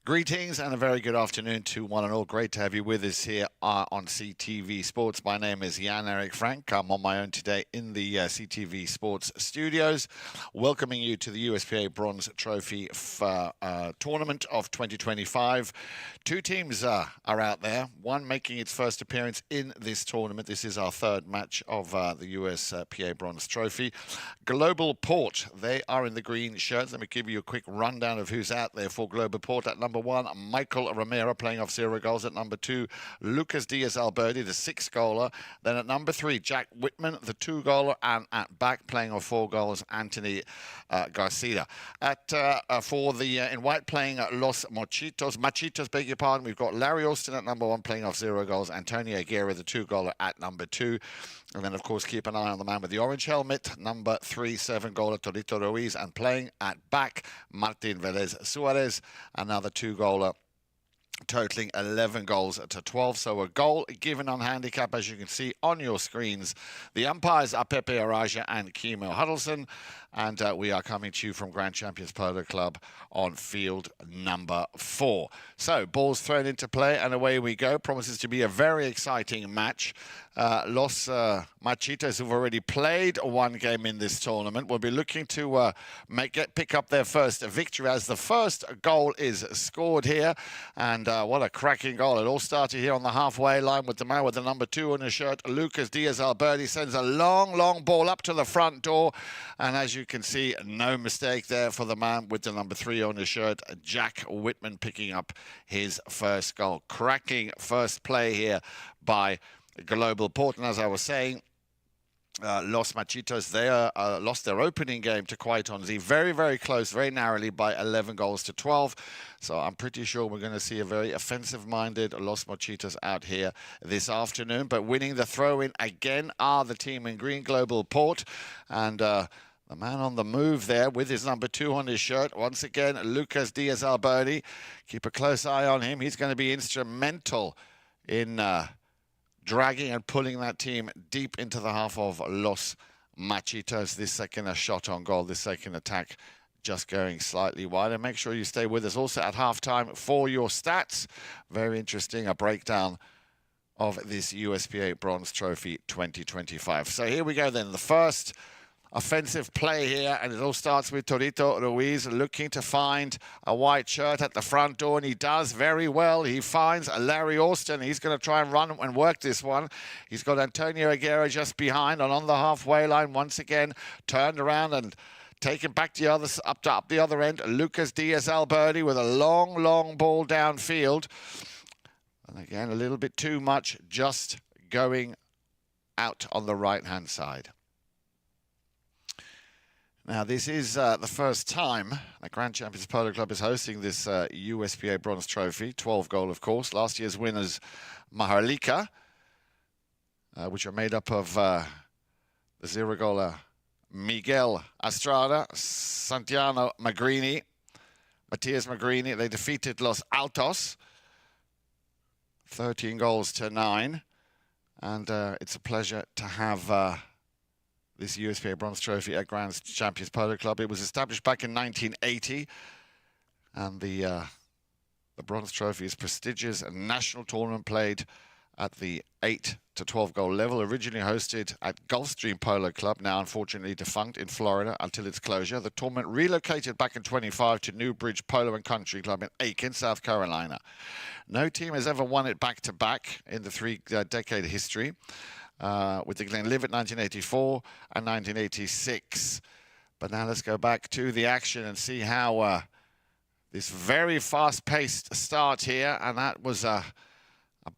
Greetings and a very good afternoon to one and all. Great to have you with us here on CTV Sports. My name is Jan-Erik Frank. I'm on my own today in the CTV Sports studios, welcoming you to the USPA Bronze Trophy Tournament of 2025. Two teams are out there, one making its first appearance in this tournament. This is our third match of the USPA Bronze Trophy. Globalport, they are in the green shirts. Let me give you a quick rundown of who's out there for Globalport. At number one, Mikee Romero playing off 0 goals. At number two, Lucas Diaz Alberdi, the 6-goaler. Then at number three, Jack Whitman, the 2-goaler. And at back playing off 4 goals, Anthony Garcia. For the in white playing Los Machitos, beg your pardon, we've got Larry Austin at number one playing off 0 goals. Antonio Aguerre, the 2-goaler, at number two. And then, of course, keep an eye on the man with the orange helmet, number 3, 7-goaler Troito Ruiz, and playing at back, Velez Suarez, another 2-goaler, totaling 11 goals to 12. So a goal given on handicap, as you can see on your screens. The umpires are Pepe Araja and Kimo Huddleston. And we are coming to you from Grand Champions Polo Club on field number 4. So, balls thrown into play, and away we go. Promises to be a very exciting match. Los Machitos, who've already played one game in this tournament, will be looking to pick up their first victory as the first goal is scored here. And what a cracking goal. It all started here on the halfway line with the man with the number 2 on his shirt. Lucas Diaz Alberdi sends a long ball up to the front door. And as you can see, no mistake there for the man with the number 3 on his shirt, Jack Whitman, picking up his first goal. Cracking first play here by Globalport. And as I was saying, Los Machitos, they lost their opening game to Quaitonzi very close, very narrowly by 11 goals to 12. So I'm pretty sure we're going to see a very offensive-minded Los Machitos out here this afternoon. But winning the throw-in again are the team in green, Globalport. And the man on the move there with his number 2 on his shirt. Once again, Lucas Diaz Alberdi. Keep a close eye on him. He's going to be instrumental in dragging and pulling that team deep into the half of Los Machitos. This second a shot on goal, this second attack just going slightly wide. And make sure you stay with us also at halftime for your stats. Very interesting, a breakdown of this USPA Bronze Trophy 2025. So here we go then. The first offensive play here, and it all starts with Troito Ruiz looking to find a white shirt at the front door, and he does very well. He finds Larry Austin. He's going to try and run and work this one. He's got Antonio Aguerre just behind and on the halfway line once again, turned around and taken back to the other, up the other end. Lucas Diaz Alberdi with a long ball downfield. And again, a little bit too much, just going out on the right-hand side. Now, this is the first time the Grand Champions Polo Club is hosting this USPA Bronze Trophy. 12-goal, of course. Last year's winners, Maharlika, which are made up of the 0-goaler Miguel Estrada, Santiago Magrini, Matias Magrini. They defeated Los Altos, 13 goals to 9. And it's a pleasure to have this USPA Bronze Trophy at Grand Champions Polo Club. It was established back in 1980, and the Bronze Trophy is prestigious and national tournament played at the 8 to 12 goal level. Originally hosted at Gulfstream Polo Club, now unfortunately defunct, in Florida until its closure. The tournament relocated back in 25 to Newbridge Polo and Country Club in Aiken, South Carolina. No team has ever won it back-to-back in the 3-decade history. With the Glenlivet 1984 and 1986. But now let's go back to the action and see how this very fast-paced start here, and that was a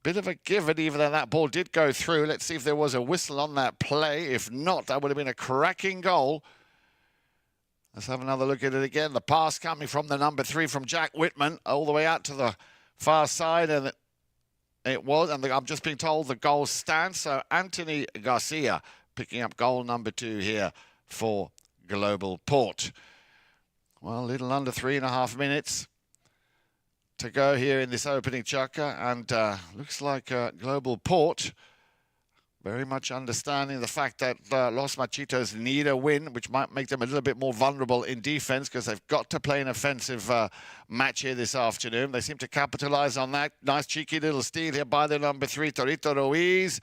bit of a given, even though that ball did go through. Let's see if there was a whistle on that play. If not, that would have been a cracking goal. Let's have another look at it again. The pass coming from the number 3 from Jack Whitman all the way out to the far side, and it was, and I'm just being told the goal stands. So Anthony Garcia picking up goal number 2 here for Globalport. Well, a little under 3.5 minutes to go here in this opening chukker, and looks like Globalport very much understanding the fact that Los Machitos need a win, which might make them a little bit more vulnerable in defense because they've got to play an offensive match here this afternoon. They seem to capitalize on that. Nice cheeky little steal here by the number 3, Troito Ruiz.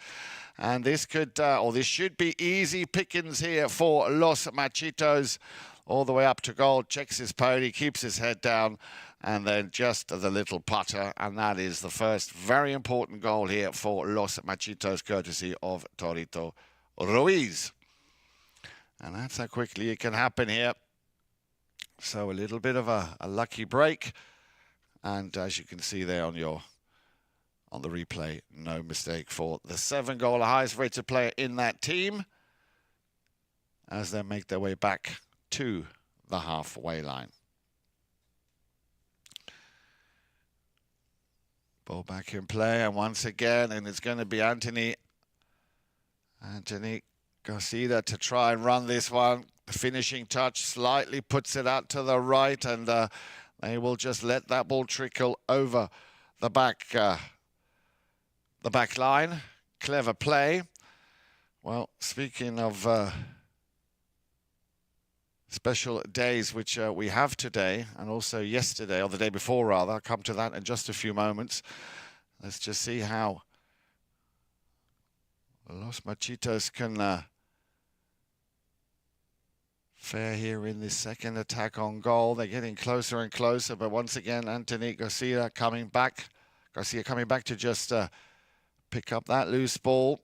And this could, or this should be easy pickings here for Los Machitos. All the way up to goal, checks his pony, keeps his head down, and then just the little putter. And that is the first very important goal here for Los Machitos, courtesy of Troito Ruiz. And that's how quickly it can happen here. So a little bit of a lucky break. And as you can see there on the replay, no mistake for the 7-goal highest rated player in that team as they make their way back to the halfway line. Ball back in play, and once again, and it's going to be Anthony Garcia to try and run this one. The finishing touch slightly puts it out to the right, and they will just let that ball trickle over the back line. Clever play. Well, speaking of special days, which we have today and also yesterday, or the day before rather. I'll come to that in just a few moments. Let's just see how Los Machitos can fare here in this second attack on goal. They're getting closer and closer, but once again, Anthony Garcia coming back. Garcia coming back to just pick up that loose ball.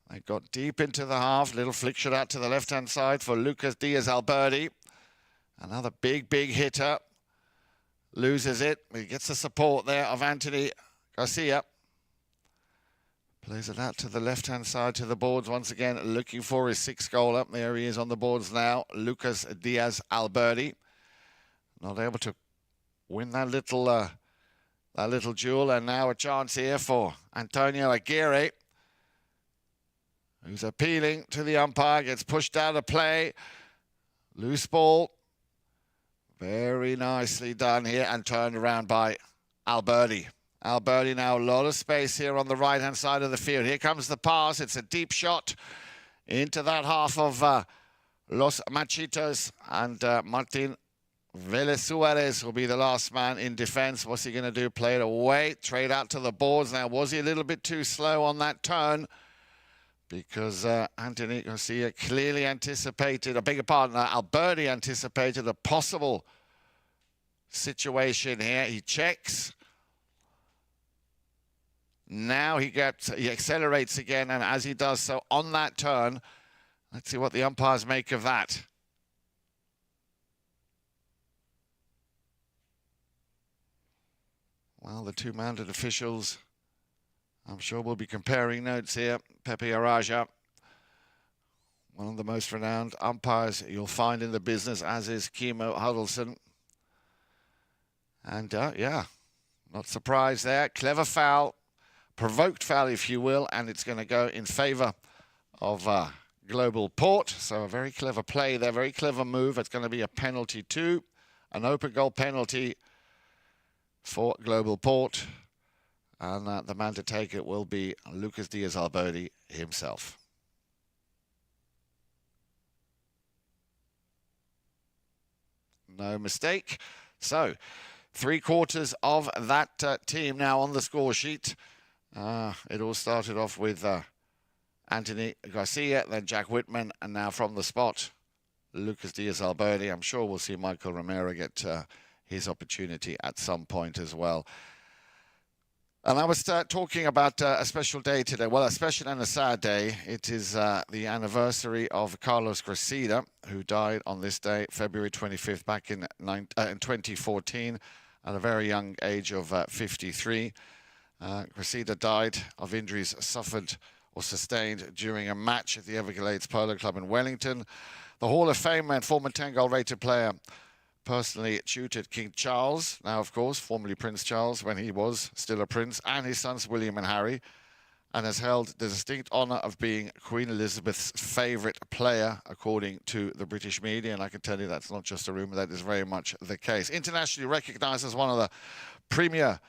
They got deep into the half. Little flick shot out to the left-hand side for Lucas Diaz Alberdi. Another big hitter. Loses it. He gets the support there of Anthony Garcia. Plays it out to the left-hand side to the boards. Once again, looking for his 6th goal up. There he is on the boards now. Lucas Diaz Alberdi. Not able to win that little duel. And now a chance here for Antonio Aguerre, who's appealing to the umpire, gets pushed out of play. Loose ball. Very nicely done here and turned around by Alberdi. Alberdi now a lot of space here on the right-hand side of the field. Here comes the pass. It's a deep shot into that half of Los Machitos. And Martin Velez Suarez will be the last man in defense. What's he going to do? Play it away. Trade out to the boards. Now, was he a little bit too slow on that turn? Because Anthony Garcia clearly anticipated, Alberdi anticipated a possible situation here. He checks. Now he accelerates again, and as he does so on that turn, let's see what the umpires make of that. Well, the two mounted officials, I'm sure we'll be comparing notes here. Pepe Araja, one of the most renowned umpires you'll find in the business, as is Kimo Huddleston. And yeah, not surprised there. Clever foul, provoked foul, if you will, and it's going to go in favor of Globalport. So a very clever play there, very clever move. It's going to be a penalty too, an open goal penalty for Globalport. And the man to take it will be Lucas Diaz Alberdi himself. No mistake. So, 3/4 of that team now on the score sheet. It all started off with Anthony Garcia, then Jack Whitman, and now from the spot, Lucas Diaz Alberdi. I'm sure we'll see Mikee Romero get his opportunity at some point as well. And I was talking about a special day today. Well, a special and a sad day. It is the anniversary of Carlos Garcia, who died on this day, February 25th, back in 2014, at a very young age of 53. Garcia died of injuries suffered or sustained during a match at the Everglades Polo Club in Wellington. The Hall of Fame and former 10-goal rated player personally tutored King Charles, now of course formerly Prince Charles when he was still a prince, and his sons William and Harry, and has held the distinct honor of being Queen Elizabeth's favorite player according to the British media. And I can tell you that's not just a rumor, that is very much the case. Internationally recognized as one of the premier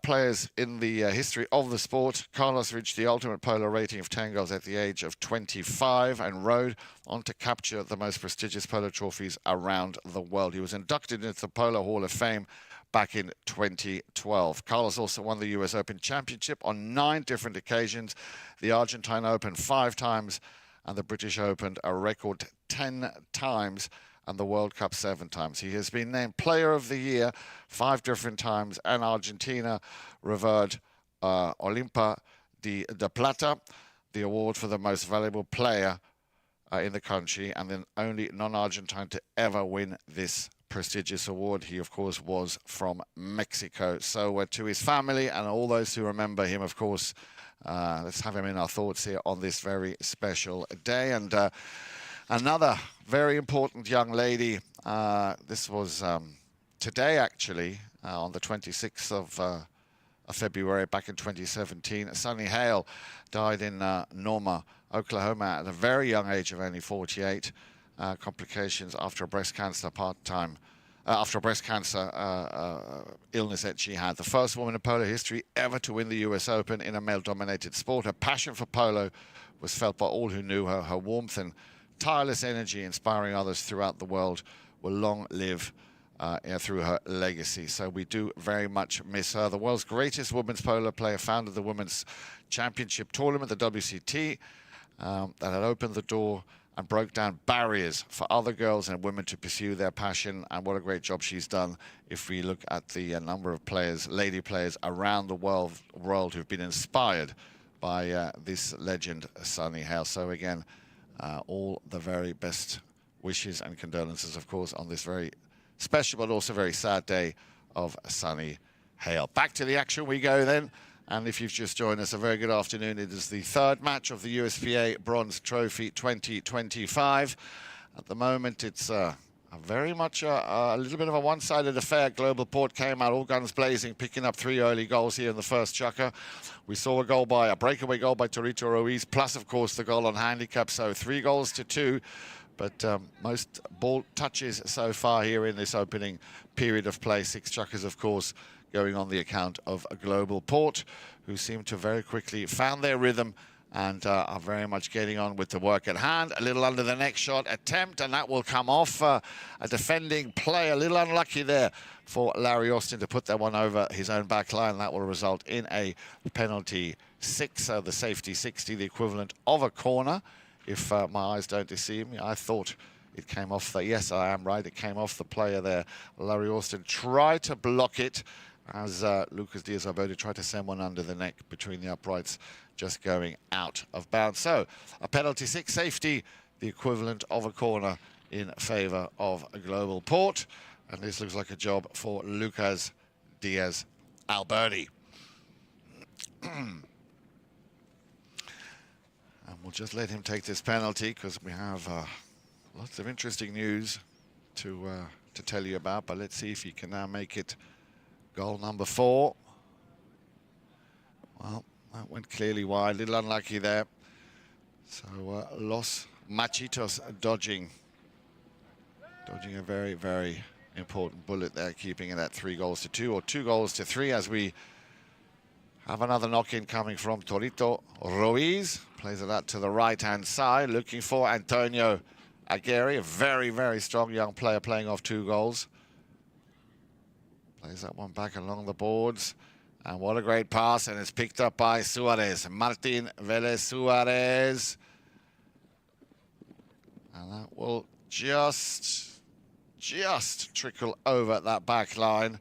players in the history of the sport. Carlos reached the ultimate polo rating of 10 goals at the age of 25 and rode on to capture the most prestigious polo trophies around the world. He was inducted into the Polo Hall of Fame back in 2012. Carlos also won the US Open Championship on 9 different occasions, the Argentine Open 5 times, and the British Open a record 10 times, and the World Cup 7 times. He has been named Player of the Year 5 different times, and Argentina revered Olimpa de Plata, the award for the most valuable player in the country, and the only non-Argentine to ever win this prestigious award. He, of course, was from Mexico. So to his family and all those who remember him, of course, let's have him in our thoughts here on this very special day. And another very important young lady, this was today, actually, on the 26th of February back in 2017. Sunny Hale died in Norma, Oklahoma at a very young age of only 48. Complications after a breast cancer illness that she had. The first woman in polo history ever to win the US Open in a male-dominated sport. Her passion for polo was felt by all who knew her. Her warmth and tireless energy inspiring others throughout the world will long live through her legacy. So we do very much miss her. The world's greatest women's polo player founded the Women's Championship Tournament, the WCT, that had opened the door and broke down barriers for other girls and women to pursue their passion. And what a great job she's done if we look at the number of players, lady players around the world who've been inspired by this legend, Sunny Hale. So again, all the very best wishes and condolences, of course, on this very special but also very sad day of Sunny Hale. Back to the action we go then. And if you've just joined us, a very good afternoon. It is the 3rd match of the USPA Bronze Trophy 2025. At the moment, it's very much a little bit of a one-sided affair. Globalport came out all guns blazing, picking up 3 early goals here in the first chukker. We saw a breakaway goal by Troito Ruiz, plus, of course, the goal on handicap. So 3 goals to 2. But most ball touches so far here in this opening period of play. 6 chukkers, of course, going on the account of Globalport, who seem to very quickly found their rhythm and are very much getting on with the work at hand. A little under the next shot attempt, and that will come off. A defending play, a little unlucky there for Larry Austin to put that one over his own back line. That will result in a penalty 6, so the safety 60, the equivalent of a corner. If my eyes don't deceive me, I thought it came off the... Yes, I am right. It came off the player there. Larry Austin tried to block it as Lucas Diaz-Alberdi tried to send one under the neck between the uprights, just going out of bounds. So a penalty 6, safety, the equivalent of a corner in favour of Globalport. And this looks like a job for Lucas Diaz-Alberdi. And we'll just let him take this penalty because we have lots of interesting news to tell you about. But let's see if he can now make it goal number 4. Well, that went clearly wide, a little unlucky there. So Los Machitos dodging a very, very important bullet there, keeping it at 3 goals to 2 or 2 goals to 3 as we have another knock-in coming from Troito Ruiz. Plays it out to the right-hand side, looking for Antonio Aguerre, a very, very strong young player playing off 2 goals. Plays that one back along the boards. And what a great pass, and it's picked up by Suarez. Martin Velez Suarez. And that will just trickle over that back line.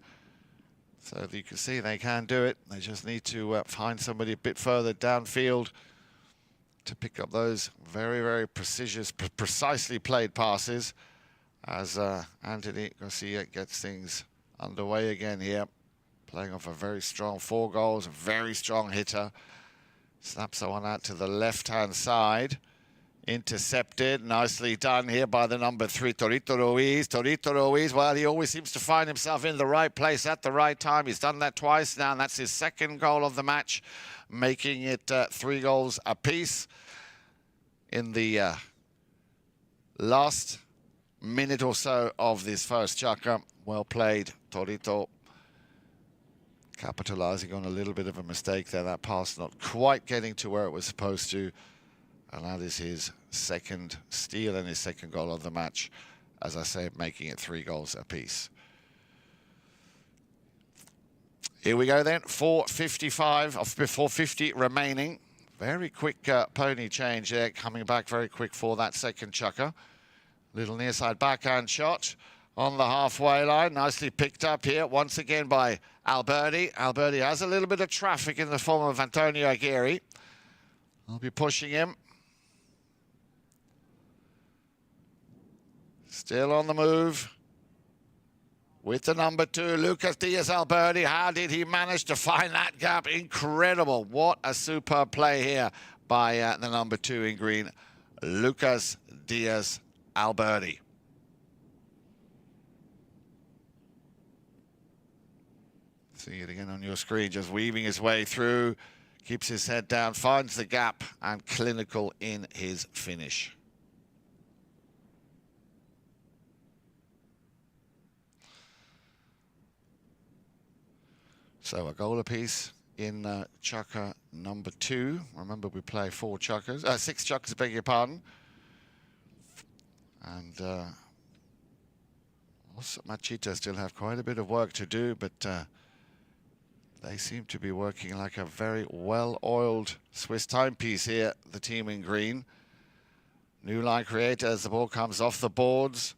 So you can see they can do it. They just need to find somebody a bit further downfield to pick up those very, very precisely played passes as Anthony Garcia gets things underway again here. Playing off a very strong 4 goals, a very strong hitter. Snaps that one out to the left-hand side. Intercepted, nicely done here by the number 3, Troito Ruiz. Troito Ruiz, well, he always seems to find himself in the right place at the right time. He's done that twice now, and that's his 2nd goal of the match, making it 3 goals apiece. In the last minute or so of this first chukker, well played, Troito. capitalizing on a little bit of a mistake there. That pass not quite getting to where it was supposed to. And that is his second steal and his second goal of the match. As I say, making it 3 goals apiece. Here we go then, 4:55, of 4:50 remaining. Very quick pony change there, coming back very quick for that second chukker. Little near side backhand shot on the halfway line. Nicely picked up here once again by Alberdi. Alberdi has a little bit of traffic in the form of Antonio Aguerre. I'll be pushing him. Still on the move. With the number 2, Lucas Diaz Alberdi. How did he manage to find that gap? Incredible. What a superb play here by the number 2 in green, Lucas Diaz Alberdi. See it again on your screen, just weaving his way through, keeps his head down, finds the gap, and clinical in his finish. So a goal apiece in chukker number 2. Remember, we play 6 chukkers, beg your pardon. And also Machitos still have quite a bit of work to do, but they seem to be working like a very well-oiled Swiss timepiece here, the team in green. New line created as the ball comes off the boards.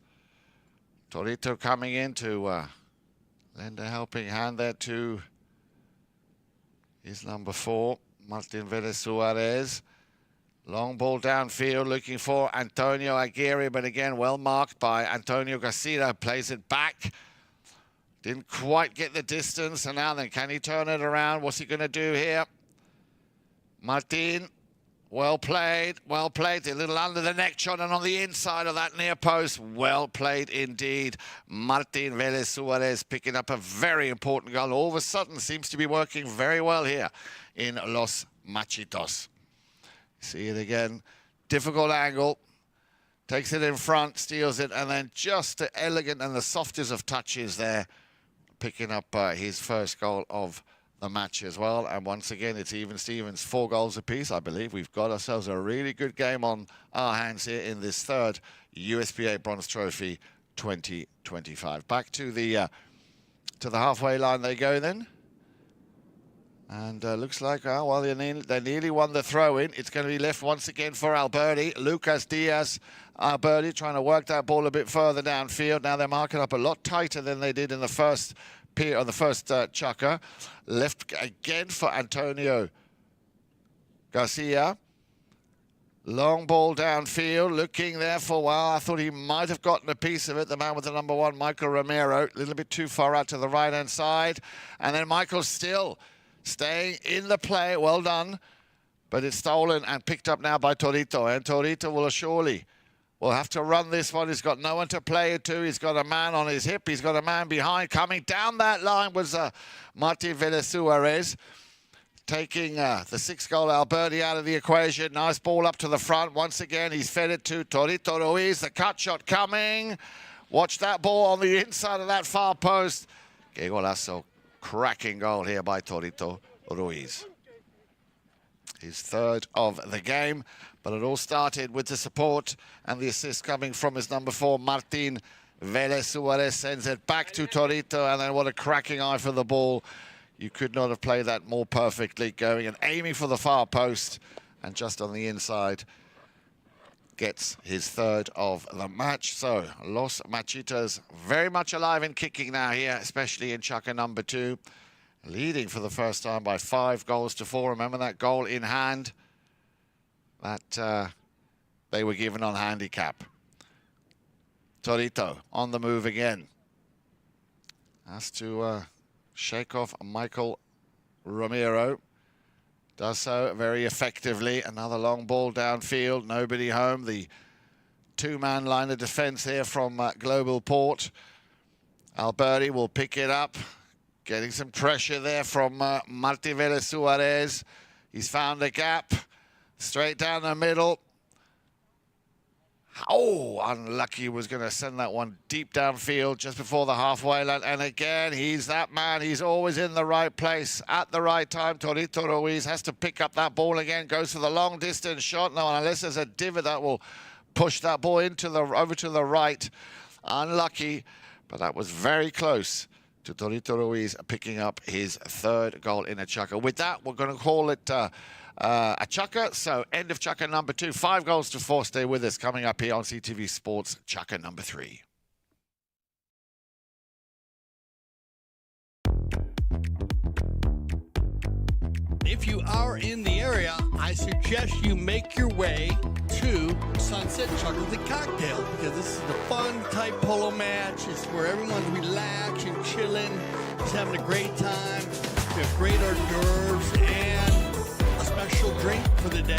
Troito coming in to lend a helping hand there to his number 4, Martin Velez Suarez. Long ball downfield, looking for Antonio Aguerre, but again, well marked by Antonio Garcia. Plays it back. Didn't quite get the distance, and now then, can he turn it around? What's he going to do here? Martin, well played, well played. A little under the neck shot, and on the inside of that near post. Well played indeed. Martin Velez Suarez picking up a very important goal. All of a sudden, seems to be working very well here in Los Machitos. See it again. Difficult angle. Takes it in front, steals it, and then just the elegant and the softest of touches there, picking up his first goal of the match as well. And once again, it's even Stevens, 4 goals apiece. I believe we've got ourselves a really good game on our hands here in this third USPA Bronze Trophy 2025. Back to the halfway line they go then. And looks like, well, they nearly won the throw-in. It's going to be left once again for Alberdi. Lucas Diaz Alberdi trying to work that ball a bit further downfield. Now they're marking up a lot tighter than they did in the first chukker. Left again for Antonio Garcia. Long ball downfield, looking there for, well, I thought he might have gotten a piece of it. The man with the number 1, Mikee Romero, a little bit too far out to the right-hand side. And then Michael still staying in the play, well done. But it's stolen and picked up now by Troito. And Troito will have to run this one. He's got no one to play it to. He's got a man on his hip. He's got a man behind. Coming down that line was Martin Velez Suarez. Taking the 6-goal Alberdi out of the equation. Nice ball up to the front. Once again, he's fed it to Troito Ruiz. The cut shot coming. Watch that ball on the inside of that far post. Que golazo. Cracking goal here by Troito Ruiz. His third of the game, but it all started with the support and the assist coming from his number 4, Martin Velez Suarez. Sends it back to Troito, and then what a cracking eye for the ball. You could not have played that more perfectly, going and aiming for the far post, and just on the inside gets his third of the match. So Los Machitos very much alive and kicking now here, especially in chukker number 2. Leading for the first time by 5 goals to 4. Remember that goal in hand that they were given on handicap. Troito on the move again. Has to shake off Mikee Romero. Does so very effectively. Another long ball downfield. Nobody home. The 2-man line of defense here from Globalport. Alberdi will pick it up. Getting some pressure there from Martin Velez Suarez. He's found a gap. Straight down the middle. Oh, unlucky, was going to send that one deep downfield just before the halfway line. And again, he's that man. He's always in the right place at the right time. Troito Ruiz has to pick up that ball again, goes for the long distance shot. No, unless there's a divot that will push that ball over to the right. Unlucky, but that was very close to Troito Ruiz picking up his third goal in a chukker. With that, we're going to call it a chukker. So end of chukker number 2. 5 goals to 4. Stay with us. Coming up here on CTV Sports, chukker number 3. If you are in the area, I suggest you make your way to Sunset Chuckers and Cocktail, because this is the fun type polo match. It's where everyone's relaxed and chilling, just having a great time. We have great hors d'oeuvres and a special drink for the day.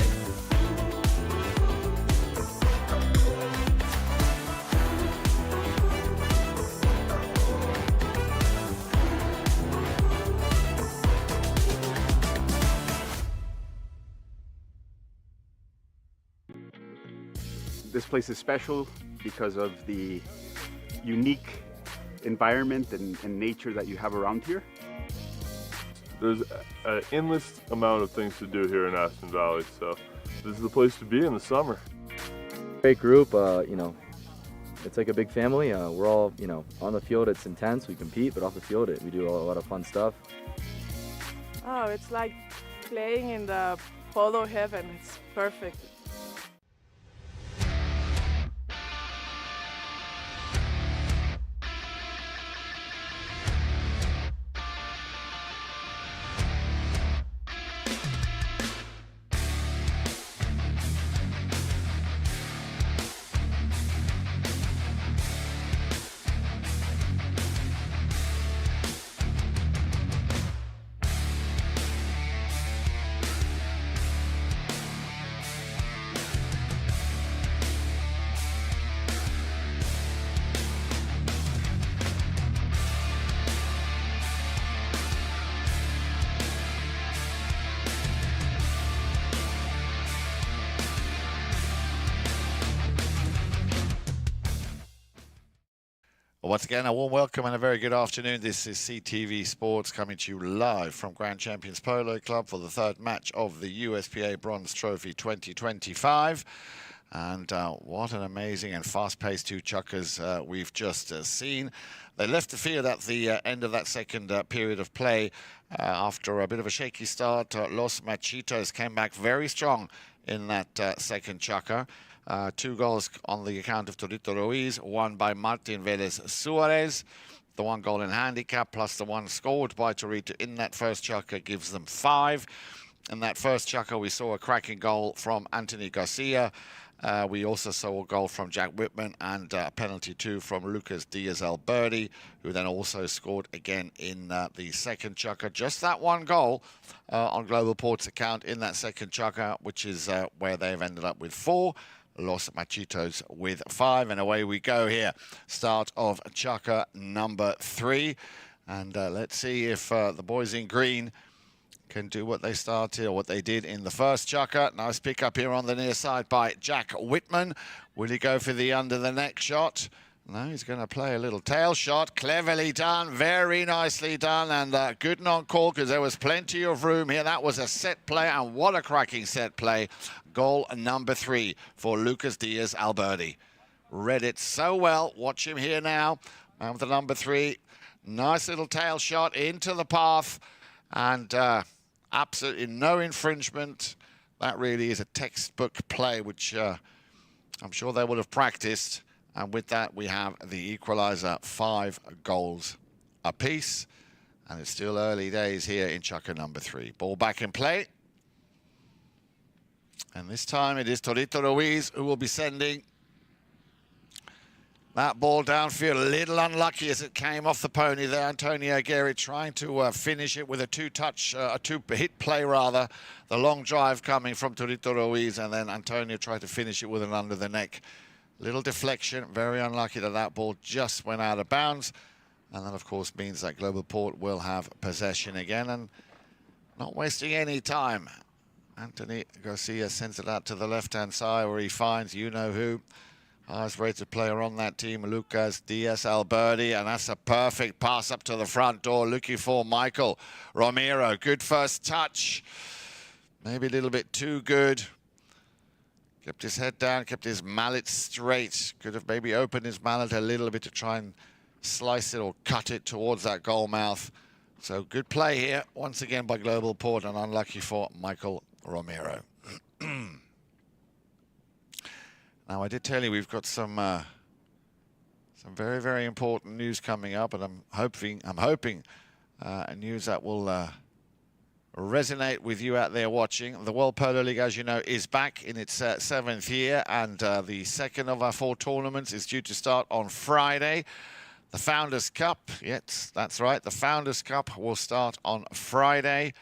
This place is special because of the unique environment and nature that you have around here. There's an endless amount of things to do here in Aspen Valley, so this is the place to be in the summer. Great group, you know, it's like a big family. We're all, you know, on the field it's intense, we compete, but off the field we do a lot of fun stuff. Oh, it's like playing in the polo heaven. It's perfect. Once again, a warm welcome and a very good afternoon. This is CTV Sports coming to you live from Grand Champions Polo Club for the third match of the USPA Bronze Trophy 2025. And what an amazing and fast-paced 2 chukkers we've just seen. They left the field at the end of that second period of play after a bit of a shaky start. Los Machitos came back very strong in that second chukker. 2 goals on the account of Troito Ruiz, one by Martin Velez Suarez. The 1 goal in handicap plus the 1 scored by Troito in that first chukker gives them 5. In that first chukker, we saw a cracking goal from Anthony Garcia. We also saw a goal from Jack Whitman and a penalty too from Lucas Diaz Alberdi, who then also scored again in the second chukker. Just that 1 goal on Globalport's account in that second chukker, which is where they've ended up with 4. Los Machitos with 5, and away we go here. Start of chukker number 3, and let's see if the boys in green can do what they started or what they did in the first chukker. Nice pick up here on the near side by Jack Whitman. Will he go for the under the neck shot? No, he's going to play a little tail shot. Cleverly done, very nicely done, and good non-call because there was plenty of room here. That was a set play, and what a cracking set play. Goal number 3 for Lucas Diaz Alberdi. Read it so well. Watch him here now. Man with the number 3. Nice little tail shot into the path, and absolutely no infringement. That really is a textbook play, which I'm sure they would have practiced. And with that, we have the equaliser, 5 goals apiece. And it's still early days here in chukker number 3. Ball back in play. And this time it is Troito Ruiz who will be sending that ball downfield. A little unlucky as it came off the pony there. Antonio Aguerre trying to finish it with a 2-hit play rather. The long drive coming from Troito Ruiz, and then Antonio tried to finish it with an under the neck. Little deflection, very unlucky that that ball just went out of bounds. And that, of course, means that Globalport will have possession again and not wasting any time. Anthony Garcia sends it out to the left-hand side where he finds you-know-who. Highest rated player on that team, Lucas Diaz Alberdi, and that's a perfect pass up to the front door, looking for Mikee Romero. Good first touch, maybe a little bit too good. Kept his head down, kept his mallet straight. Could have maybe opened his mallet a little bit to try and slice it or cut it towards that goal mouth. So good play here, once again by Globalport, and unlucky for Mikee Romero. Now, I did tell you we've got some very, very important news coming up, and I'm hoping news that will resonate with you out there watching. The World Polo League, as you know, is back in its 7th year, and the second of our 4 tournaments is due to start on Friday. The Founders Cup, yes, that's right, the Founders Cup will start on Friday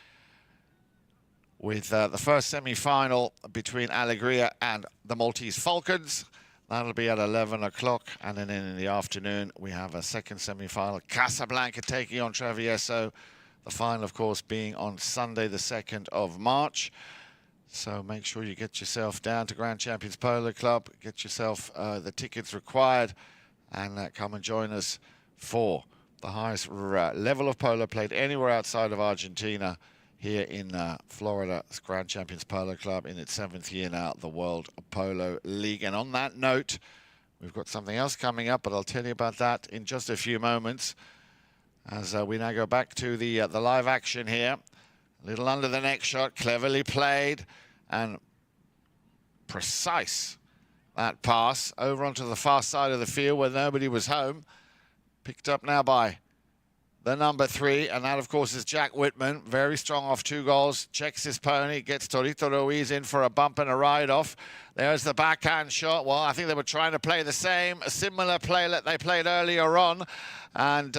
with the first semi-final between Aguerre and the Maltese Falcons. That'll be at 11 o'clock, and then in the afternoon we have a second semi-final, Casablanca taking on Travieso. The final, of course, being on Sunday, the 2nd of March. So make sure you get yourself down to Grand Champions Polo Club, get yourself the tickets required, and come and join us for the highest level of polo played anywhere outside of Argentina, here in Florida's Grand Champions Polo Club in its 7th year now, the World Polo League. And on that note, we've got something else coming up, but I'll tell you about that in just a few moments. As we now go back to the live action here. A little under the neck shot, cleverly played and precise. That pass over onto the far side of the field where nobody was home. Picked up now by the number 3, and that, of course, is Jack Whitman. Very strong off 2 goals. Checks his pony, gets Troito Ruiz in for a bump and a ride off. There's the backhand shot. Well, I think they were trying to play a similar play that they played earlier on. And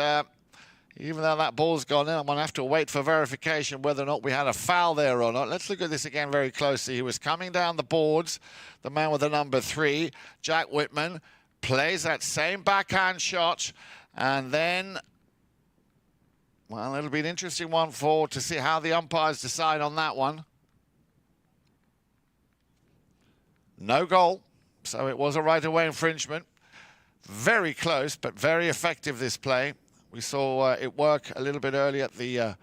even though that ball's gone in, I'm going to have to wait for verification whether or not we had a foul there or not. Let's look at this again very closely. He was coming down the boards, the man with the number 3, Jack Whitman, plays that same backhand shot, and then, well, it'll be an interesting one to see how the umpires decide on that one. No goal, so it was a right-of-way infringement. Very close, but very effective, this play. We saw it work a little bit early at the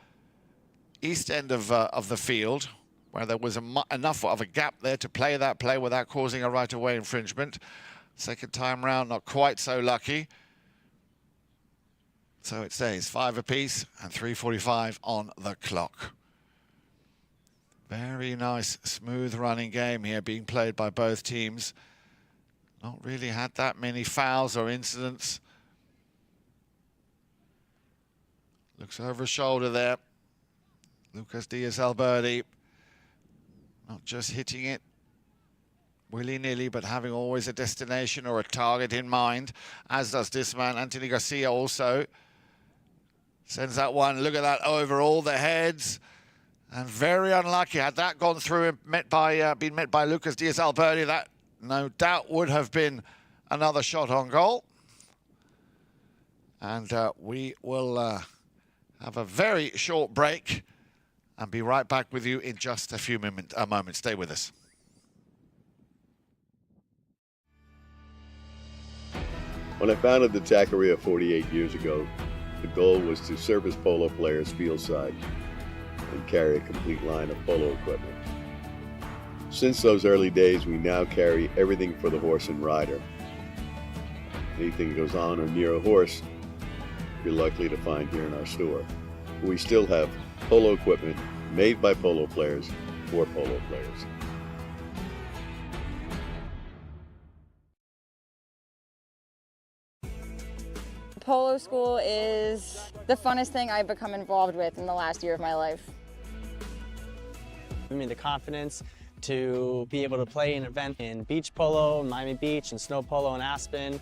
east end of the field, where there was enough of a gap there to play that play without causing a right-of-way infringement. Second time round, not quite so lucky. So it stays 5 apiece and 3:45 on the clock. Very nice, smooth running game here being played by both teams. Not really had that many fouls or incidents. Looks over his shoulder there. Lucas Diaz Alberdi, not just hitting it willy-nilly, but having always a destination or a target in mind, as does this man. Anthony Garcia also sends that one. Look at that over all the heads. And very unlucky. Had that gone through and been met by Lucas Diaz Alberdi, that no doubt would have been another shot on goal. And we will have a very short break and be right back with you in just a few moments. Stay with us. When I founded the Taqueria 48 years ago, the goal was to service polo players fieldside and carry a complete line of polo equipment. Since those early days, we now carry everything for the horse and rider. Anything that goes on or near a horse, you're likely to find here in our store. We still have polo equipment made by polo players for polo players. Polo school is the funnest thing I've become involved with in the last year of my life. Give me the confidence to be able to play an event in beach polo, Miami Beach, and snow polo in Aspen.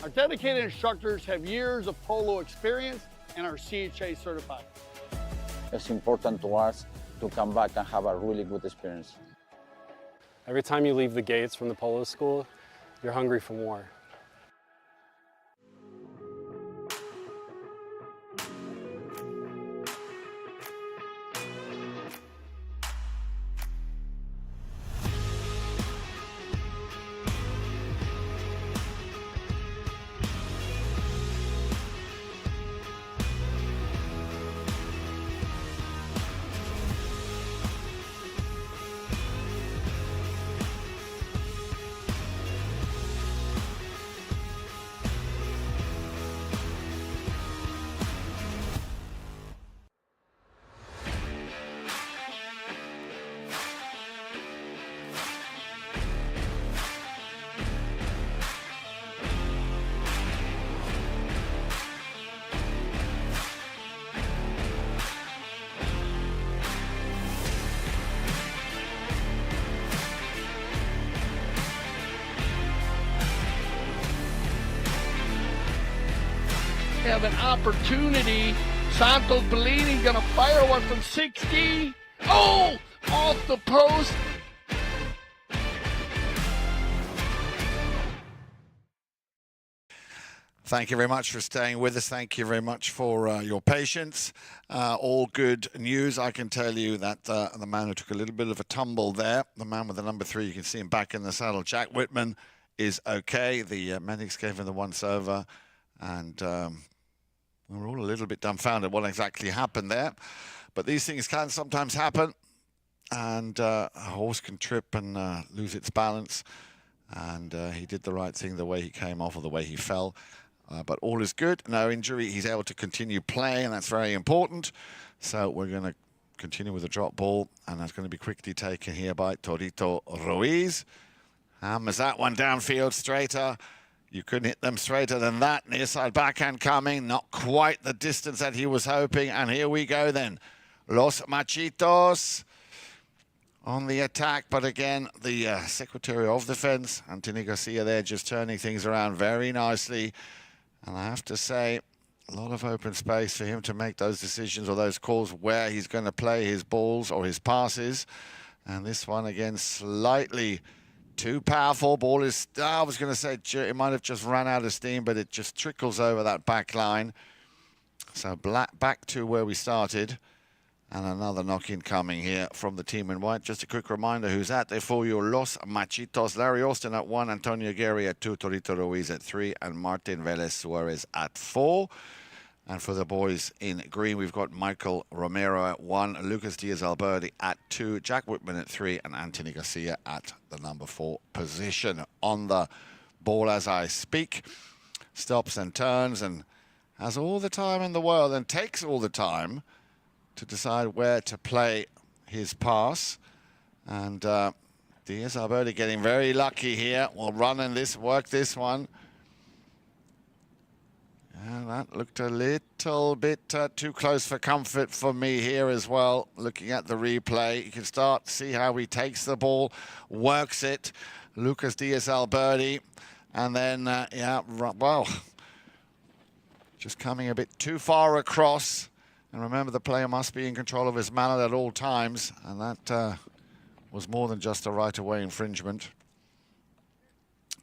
Our dedicated instructors have years of polo experience and are CHA certified. It's important to us to come back and have a really good experience. Every time you leave the gates from the polo school, you're hungry for more. have an opportunity. Santos Bellini gonna fire one from 60. Oh, off the post. Thank you very much for staying with us. Thank you very much for your patience. All good news. I can tell you that the man who took a little bit of a tumble there, the man with the number 3, you can see him back in the saddle, Jack Whitman, is okay. The medics gave him the once over, and we're all a little bit dumbfounded what exactly happened there. But these things can sometimes happen, and a horse can trip and lose its balance. And he did the right thing the way he came off or the way he fell. But all is good, no injury. He's able to continue playing, and that's very important. So we're going to continue with the drop ball, and that's going to be quickly taken here by Troito Ruiz. Hammers that one downfield straighter. You couldn't hit them straighter than that. Near side backhand coming, not quite the distance that he was hoping. And here we go then. Los Machitos on the attack, but again, the Secretary of Defense, Anthony Garcia there, just turning things around very nicely. And I have to say, a lot of open space for him to make those decisions or those calls where he's going to play his balls or his passes. And this one, again, slightly too powerful. Ball is, I was going to say, it might have just run out of steam, but it just trickles over that back line. So back to where we started. And another knock-in coming here from the team in white. Just a quick reminder who's out there for you. Los Machitos, Larry Austin at 1, Antonio Aguerre at 2, Troito Ruiz at 3, and Martin Velez Suarez at 4. And for the boys in green, we've got Mikee Romero at 1, Lucas Diaz Alberdi at 2, Jack Whitman at 3, and Anthony Garcia at the number 4 position. On the ball as I speak, stops and turns and has all the time in the world and takes all the time to decide where to play his pass. And Diaz Alberdi getting very lucky here. Will run in this, work this one. And that looked a little bit too close for comfort for me here as well. Looking at the replay, you can start to see how he takes the ball, works it. Lucas Diaz Alberdi. And then, yeah, well, just coming a bit too far across. And remember, the player must be in control of his mallet at all times. And that was more than just a right-of-way infringement.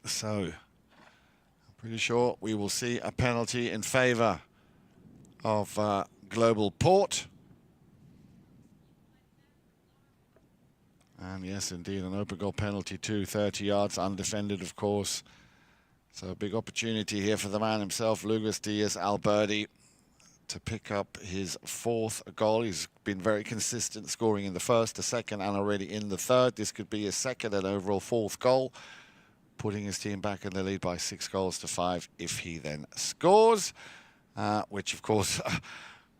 So, I'm pretty sure we will see a penalty in favor of Globalport. And yes, indeed, an open goal penalty too. 30 yards, undefended, of course. So a big opportunity here for the man himself, Lucas Diaz Alberdi, to pick up his 4th goal. He's been very consistent, scoring in the 1st, the 2nd, and already in the 3rd. This could be his 2nd and overall 4th goal, putting his team back in the lead by 6 goals to 5 if he then scores, which, of course,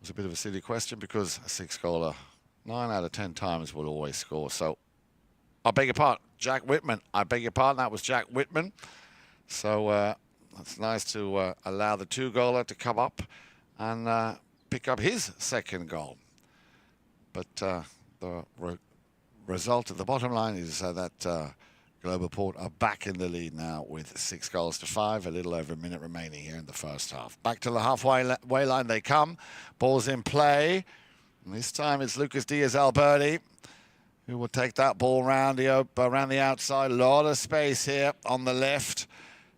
was a bit of a silly question because a 6-goaler 9 out of 10 times will always score. So, I beg your pardon, Jack Whitman. I beg your pardon, that was Jack Whitman. So, it's nice to allow the 2-goaler to come up and pick up his 2nd goal. But the result at the bottom line is that Globalport are back in the lead now with 6 goals to 5, a little over a minute remaining here in the first half. Back to the halfway line they come. Ball's in play. And this time it's Lucas Diaz Alberdi who will take that ball around the outside. A lot of space here on the left.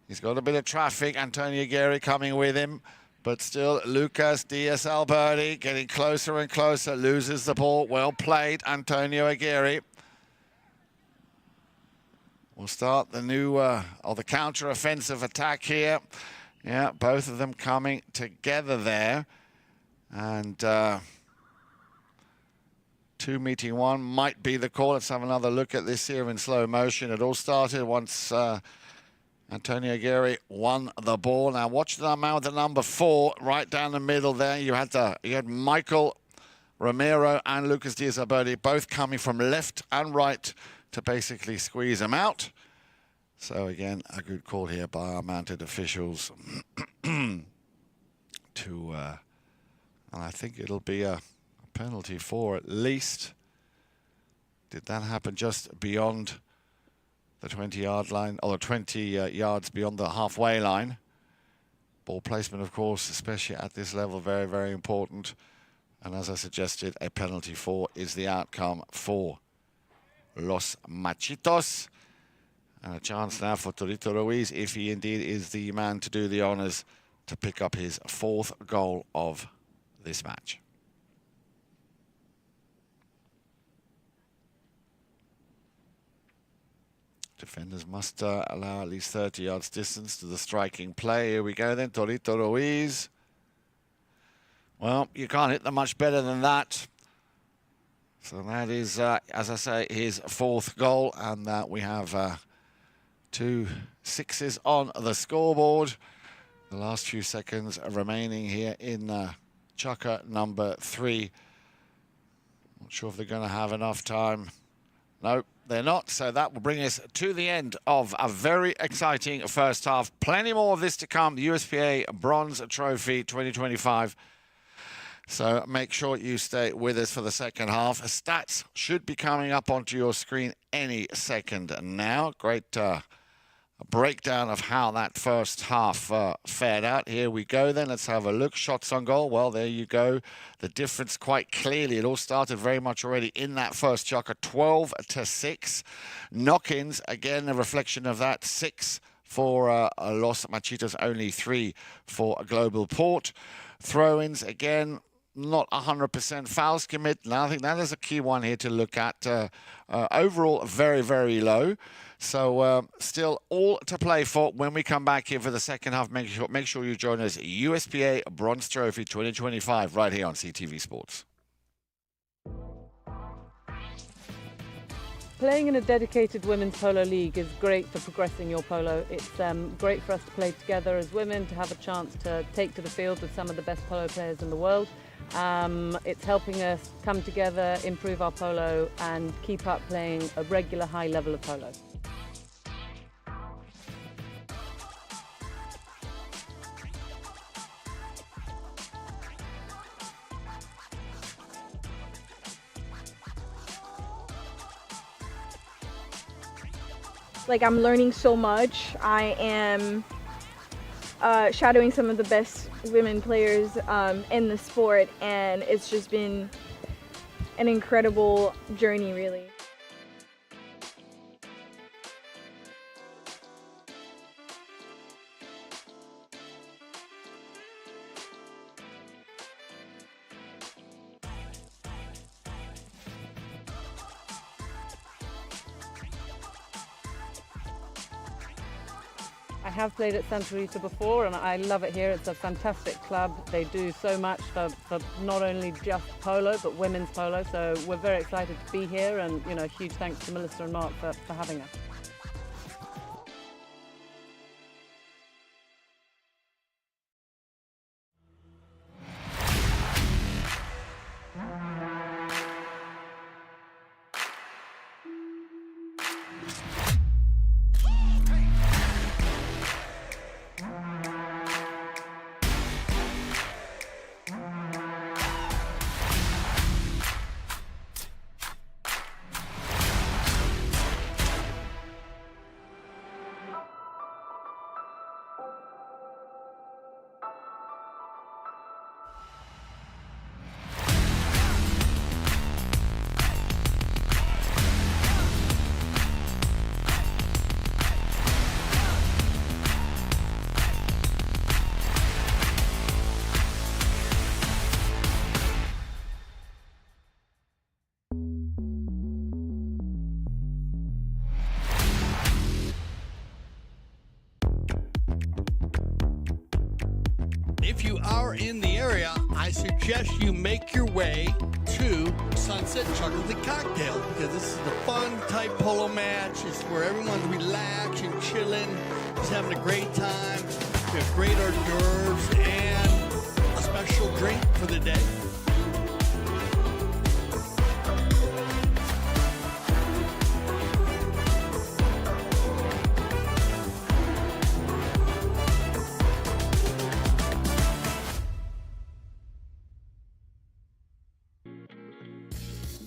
He's got a bit of traffic. Antonio Aguerre coming with him. But still, Lucas Diaz Alberdi getting closer and closer. Loses the ball. Well played, Antonio Aguerre. We'll start the new, or the counter-offensive attack here. Yeah, both of them coming together there. And 2 meeting 1 might be the call. Let's have another look at this here in slow motion. It all started once Antonio Aguerre won the ball. Now watch the man with the number 4 right down the middle there. You had Mikee Romero and Lucas Diaz Alberdi both coming from left and right to basically squeeze him out. So again, a good call here by our mounted officials and I think it'll be a penalty for at least. Did that happen just beyond the 20-yard line, or 20 yards beyond the halfway line? Ball placement, of course, especially at this level, very, very important. And as I suggested, a penalty 4 is the outcome for Los Machitos. And a chance now for Troito Ruiz, if he indeed is the man to do the honors, to pick up his 4th goal of this match. Defenders must allow at least 30 yards distance to the striking play. Here we go then, Troito Ruiz. Well, you can't hit them much better than that. So that is, as I say, his 4th goal, and we have 2 6s on the scoreboard. The last few seconds remaining here in chukker number 3. Not sure if they're going to have enough time. No, they're not. So that will bring us to the end of a very exciting first half. Plenty more of this to come. The USPA Bronze Trophy 2025. So make sure you stay with us for the second half. Stats should be coming up onto your screen any second now. Great breakdown of how that first half fared out. Here we go then. Let's have a look. Shots on goal. Well, there you go. The difference quite clearly. It all started very much already in that first chukker. 12-6. Knock-ins, again, a reflection of that. 6 for Los Machitos, only 3 for Globalport. Throw-ins, again, not 100% fouls commit. Now, I think that is a key one here to look at. Overall, very, very low. So still all to play for when we come back here for the second half. Make sure you join us. USPA Bronze Trophy 2025 right here on CTV Sports. Playing in a dedicated women's polo league is great for progressing your polo. It's great for us to play together as women, to have a chance to take to the field with some of the best polo players in the world. It's helping us come together, improve our polo, and keep up playing a regular high level of polo. Like, I'm learning so much. I am shadowing some of the best women players in the sport, and it's just been an incredible journey, really. I have played at Santa Rita before, and I love it here. It's a fantastic club. They do so much for not only just polo, but women's polo. So we're very excited to be here, and huge thanks to Melissa and Mark for having us. If you are in the area, I suggest you make your way to Sunset Chuckles and Cocktail, because this is a fun type polo match. It's where everyone's relaxed and chilling, just having a great time. We have great hors d'oeuvres and a special drink for the day.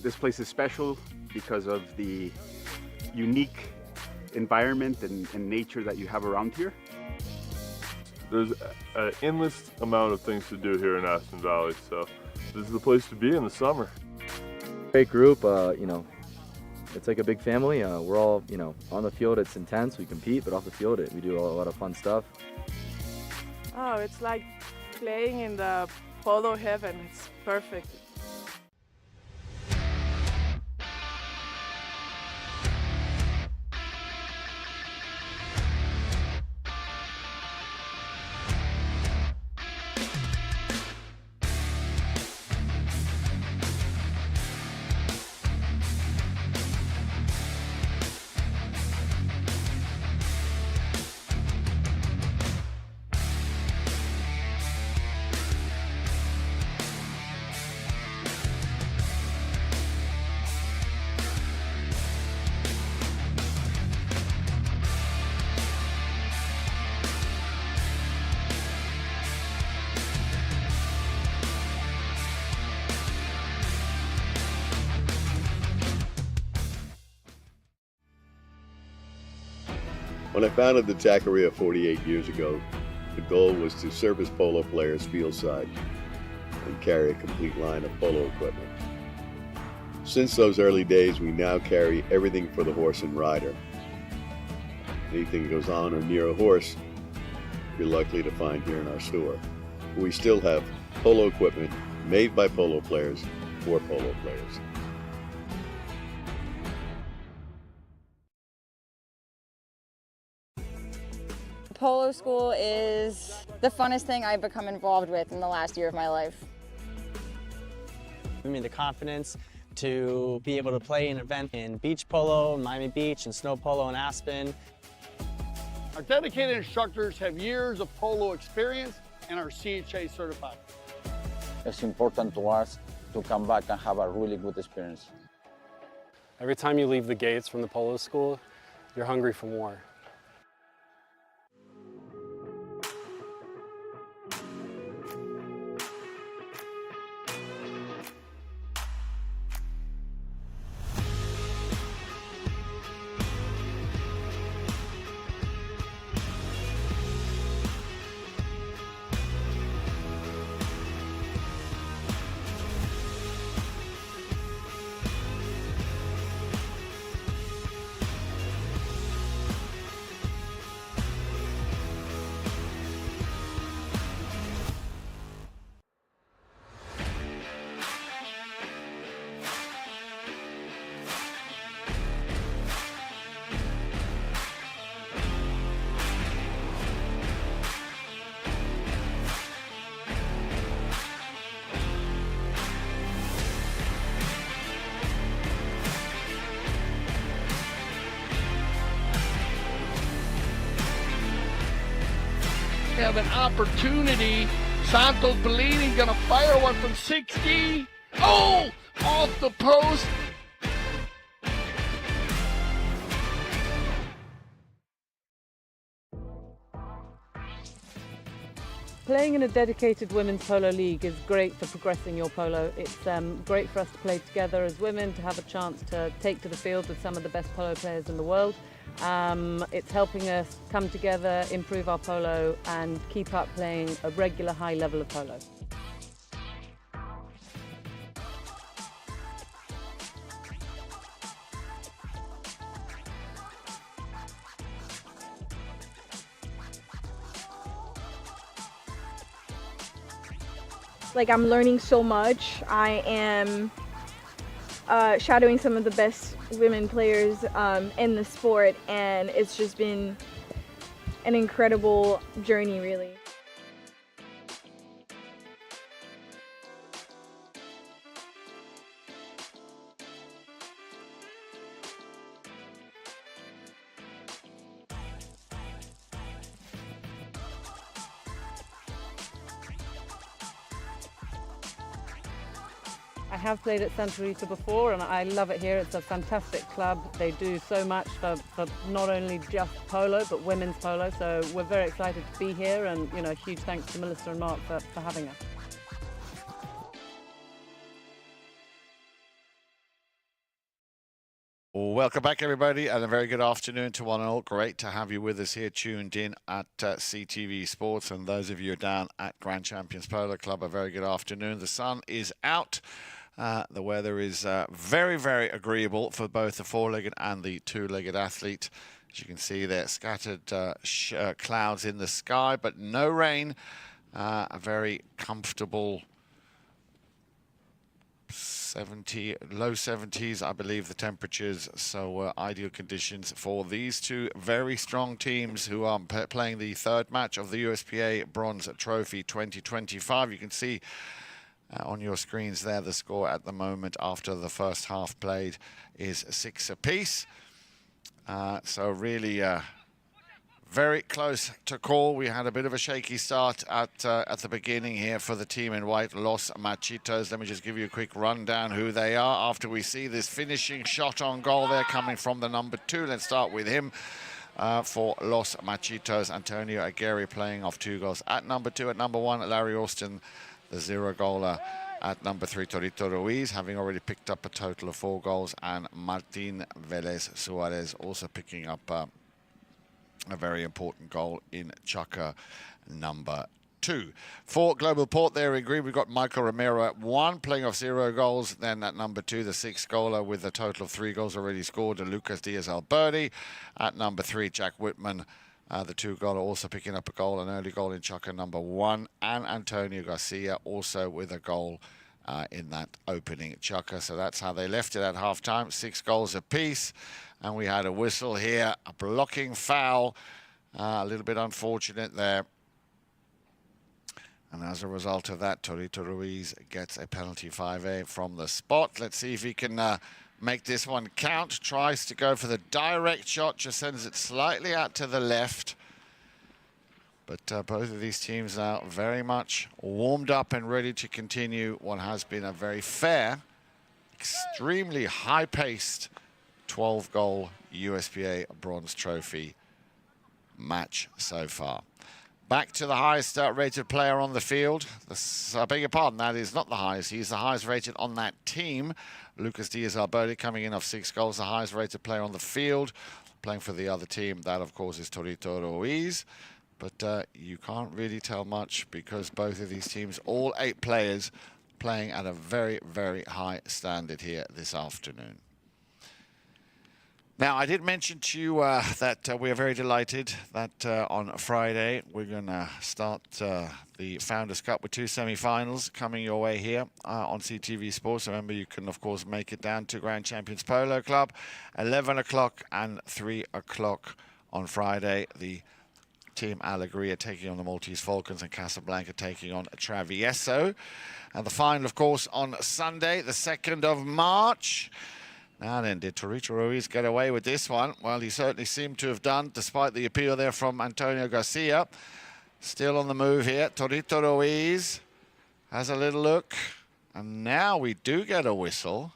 This place is special because of the unique environment and nature that you have around here. There's an endless amount of things to do here in Aspen Valley, so this is the place to be in the summer. Great group, you know, it's like a big family. We're all, you know, on the field it's intense, we compete, but off the field we do a lot of fun stuff. Oh, it's like playing in the polo heaven. It's perfect. When I founded the taqueria 48 years ago, the goal was to service polo players fieldside and carry a complete line of polo equipment. Since those early days, we now carry everything for the horse and rider. Anything that goes on or near a horse, you're likely to find here in our store. We still have polo equipment made by polo players for polo players. Polo school is the funnest thing I've become involved with in the last year of my life. I mean, the confidence to be able to play an event in beach polo, Miami Beach, and snow polo in Aspen. Our dedicated instructors have years of polo experience and are CHA certified. It's important to us to come back and have a really good experience. Every time you leave the gates from the polo school, you're hungry for more. Have an opportunity. Santos Bellini gonna fire one from 60. Oh, off the post. Playing in a dedicated women's polo league is great for progressing your polo. It's great for us to play together as women, to have a chance to take to the field with some of the best polo players in the world. It's helping us come together, improve our polo, and keep up playing a regular high level of polo. Like, I'm learning so much. I am shadowing some of the best women players in the sport, and it's just been an incredible journey, really. I have played at Santa Rita before and I love it here. It's a fantastic club. They do so much for not only just polo but women's polo, so we're very excited to be here, and huge thanks to Melissa and Mark for having us. Welcome back, everybody, and a very good afternoon to one and all. Great to have you with us here, tuned in at CTV Sports. And those of you down at Grand Champions Polo Club, a very good afternoon. The sun is out. The weather is very, very agreeable for both the four-legged and the two-legged athlete. As you can see there, scattered clouds in the sky, but no rain. A very comfortable low 70s, I believe, the temperatures. So ideal conditions for these two very strong teams who are playing the third match of the USPA Bronze Trophy 2025. You can see on your screens there the score at the moment after the first half played is 6 apiece. So really very close to call. We had a bit of a shaky start at the beginning here for the team in white, Los Machitos. Let me just give you a quick rundown who they are after we see this finishing shot on goal there coming from the number 2. Let's start with him. For Los Machitos, Antonio Aguerre playing off 2 goals at number 2. At number 1, Larry Austin, the 0-goaler. At number 3, Troito Ruiz, having already picked up a total of 4 goals. And Martin Velez Suarez also picking up a very important goal in Chukka number 2. For Globalport there in green, we've got Mikee Romero at 1, playing off 0 goals. Then at number 2, the 6-goaler with a total of 3 goals already scored, Lucas Diaz Alberdi. At number 3, Jack Whitman, the 2-goaler, also picking up a goal, an early goal in Chukka number 1. And Antonio Garcia also with a goal in that opening Chukka. So that's how they left it at half-time, 6 goals apiece. And we had a whistle here, a blocking foul, a little bit unfortunate there. And as a result of that, Troito Ruiz gets a penalty 5A from the spot. Let's see if he can make this one count. Tries to go for the direct shot, just sends it slightly out to the left. But both of these teams now very much warmed up and ready to continue what has been a very fair, extremely high-paced 12-goal USPA Bronze Trophy match so far. Back to the highest rated player on the field. I beg your pardon, that is not the highest. He's the highest rated on that team. Lucas Diaz Alberdi coming in off 6 goals, the highest rated player on the field. Playing for the other team, that of course is Troito Ruiz. But you can't really tell much because both of these teams, all 8 players, playing at a very, very high standard here this afternoon. Now, I did mention to you that we are very delighted that on Friday we're going to start the Founders Cup with 2 semi-finals coming your way here on CTV Sports. Remember, you can, of course, make it down to Grand Champions Polo Club, 11 o'clock and 3 o'clock on Friday. The Team Aguerre taking on the Maltese Falcons and Casablanca taking on Travieso. And the final, of course, on Sunday, the 2nd of March. Now then, did Troito Ruiz get away with this one? Well, he certainly seemed to have done, despite the appeal there from Antonio Garcia. Still on the move here. Troito Ruiz has a little look. And now we do get a whistle.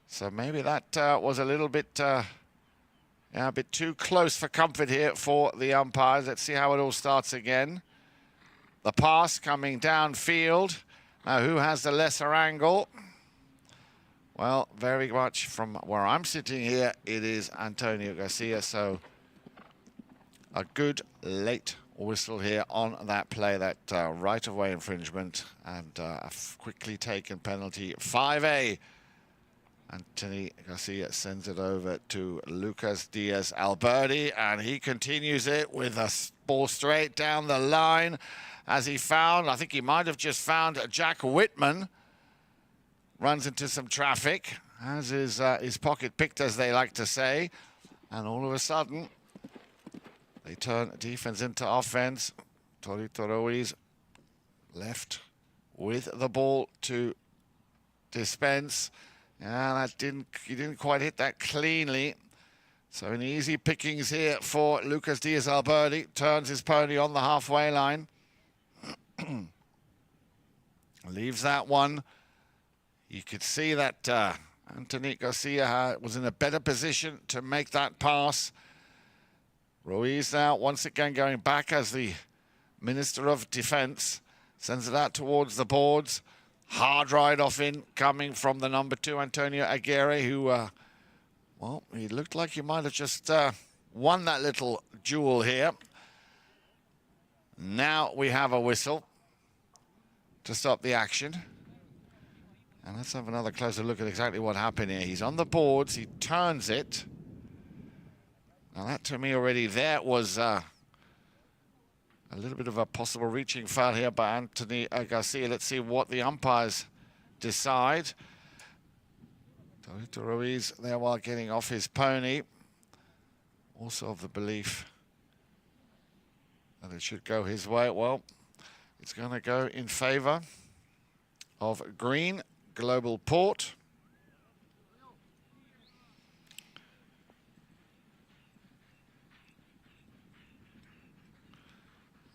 So maybe that was a little bit... a bit too close for comfort here for the umpires. Let's see how it all starts again. The pass coming downfield. Now, who has the lesser angle? Well, very much from where I'm sitting here, it is Antonio Garcia. So a good late whistle here on that play, that right-of-way infringement, and a quickly taken penalty. 5A. Antonio Garcia sends it over to Lucas Diaz Alberdi, and he continues it with a ball straight down the line as he found, I think he might have just found Jack Whitman. Runs into some traffic, has his pocket picked, as they like to say, and all of a sudden they turn defense into offense. Troito Ruiz left with the ball to dispense. Yeah, he didn't quite hit that cleanly. So an easy pickings here for Lucas Diaz Alberdi. Turns his pony on the halfway line. Leaves that one. You could see that Antonio Garcia was in a better position to make that pass. Ruiz now once again going back as the Minister of Defense. Sends it out towards the boards. Hard ride off in coming from the number 2, Antonio Aguerre, who Well, he looked like he might have just won that little duel here. Now we have a whistle to stop the action. And let's have another closer look at exactly what happened here. He's on the boards, he turns it. Now that to me already there was a little bit of a possible reaching foul here by Anthony Garcia. Let's see what the umpires decide. Troito Ruiz there while getting off his pony. Also of the belief that it should go his way. Well, it's going to go in favor of green, Globalport.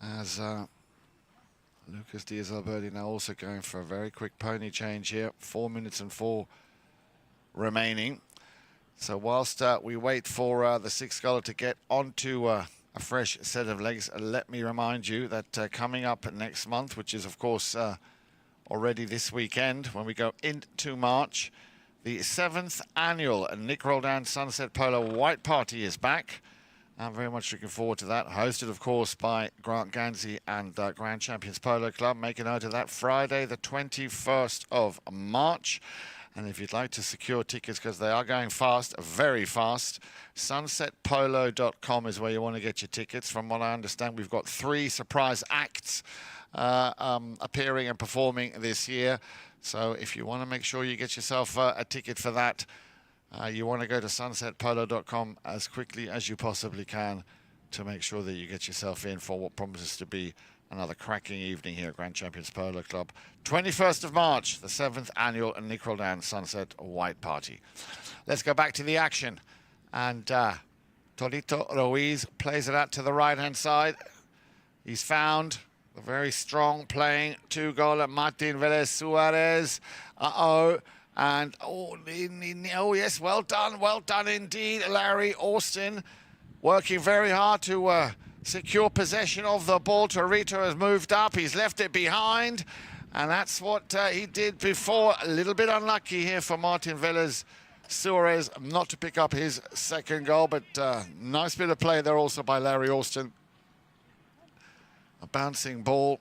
As Lucas Diaz Alberdi now also going for a very quick pony change here. 4 minutes and 4 remaining. So whilst we wait for the sixth scholar to get onto a fresh set of legs, let me remind you that coming up next month, which is of course already this weekend when we go into March, the 7th annual Nick Roldan Sunset Polo White Party is back. I'm very much looking forward to that. Hosted, of course, by Grant Gansey and Grand Champions Polo Club. Make a note of that, Friday, the 21st of March. And if you'd like to secure tickets, because they are going fast, very fast, sunsetpolo.com is where you want to get your tickets. From what I understand, we've got 3 surprise acts appearing and performing this year. So if you want to make sure you get yourself a ticket for that, you want to go to sunsetpolo.com as quickly as you possibly can to make sure that you get yourself in for what promises to be another cracking evening here at Grand Champions Polo Club. 21st of March, the 7th annual Nick Roldan Sunset White Party. Let's go back to the action. And Troito Ruiz plays it out to the right-hand side. He's found a very strong playing two-goaler, Martin Velez Suarez. And, oh, yes, well done indeed, Larry Austin, working very hard to secure possession of the ball. Troito has moved up, he's left it behind, and that's what he did before. A little bit unlucky here for Martin Velez Suarez not to pick up his second goal, but nice bit of play there also by Larry Austin. A bouncing ball,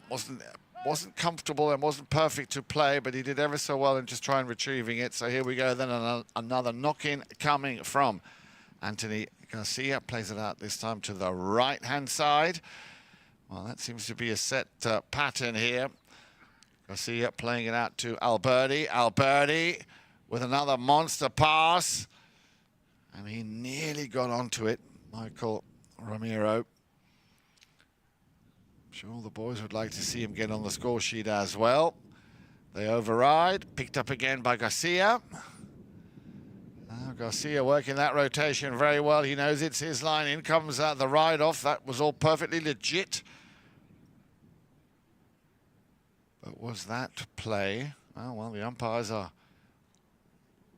wasn't comfortable and wasn't perfect to play, but he did ever so well in just trying retrieving it. So here we go then, another knock-in coming from Anthony Garcia. Plays it out this time to the right-hand side. Well, that seems to be a set pattern here. Garcia playing it out to Alberdi. Alberdi with another monster pass. And he nearly got onto it, Mikee Romero. Sure, the boys would like to see him get on the score sheet as well. They override, picked up again by Garcia. Now Garcia working that rotation very well. He knows it's his line. In comes the ride-off. That was all perfectly legit. But was that play? Oh, well, the umpires are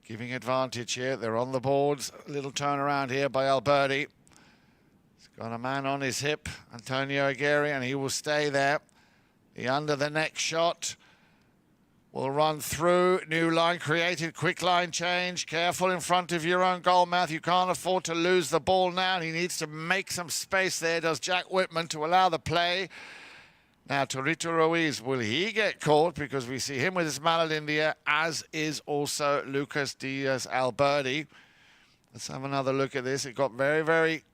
giving advantage here. They're on the boards. A little turnaround here by Alberdi. Got a man on his hip, Antonio Aguerre, and he will stay there. The under the neck shot will run through. New line created, quick line change. Careful in front of your own goal mouth. You can't afford to lose the ball now. He needs to make some space there, does Jack Whitman, to allow the play. Now, Troito Ruiz, will he get caught? Because we see him with his mallet in the air, as is also Lucas Diaz Alberdi. Let's have another look at this. It got very, very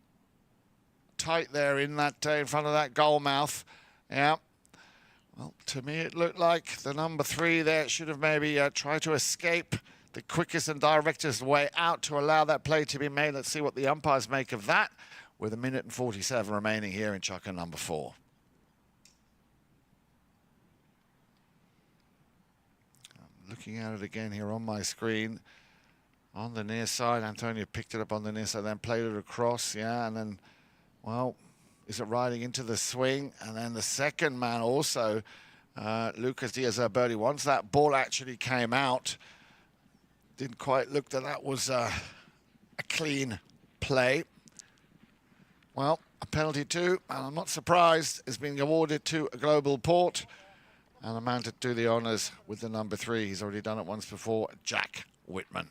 tight there in that in front of that goal mouth. Yeah. Well, to me it looked like the number 3 there should have maybe tried to escape the quickest and directest way out to allow that play to be made. Let's see what the umpires make of that with 1 minute and 47 remaining here in Chukka number 4. I'm looking at it again here on my screen. On the near side, Antonio picked it up on the near side, then played it across, yeah, and then well, is it riding into the swing? And then the second man also, Lucas Diaz Alberdi, once that ball actually came out, didn't quite look that was a clean play. Well, a penalty too, and I'm not surprised, is being awarded to Globalport. And a man to do the honours with the number 3. He's already done it once before, Jack Whitman.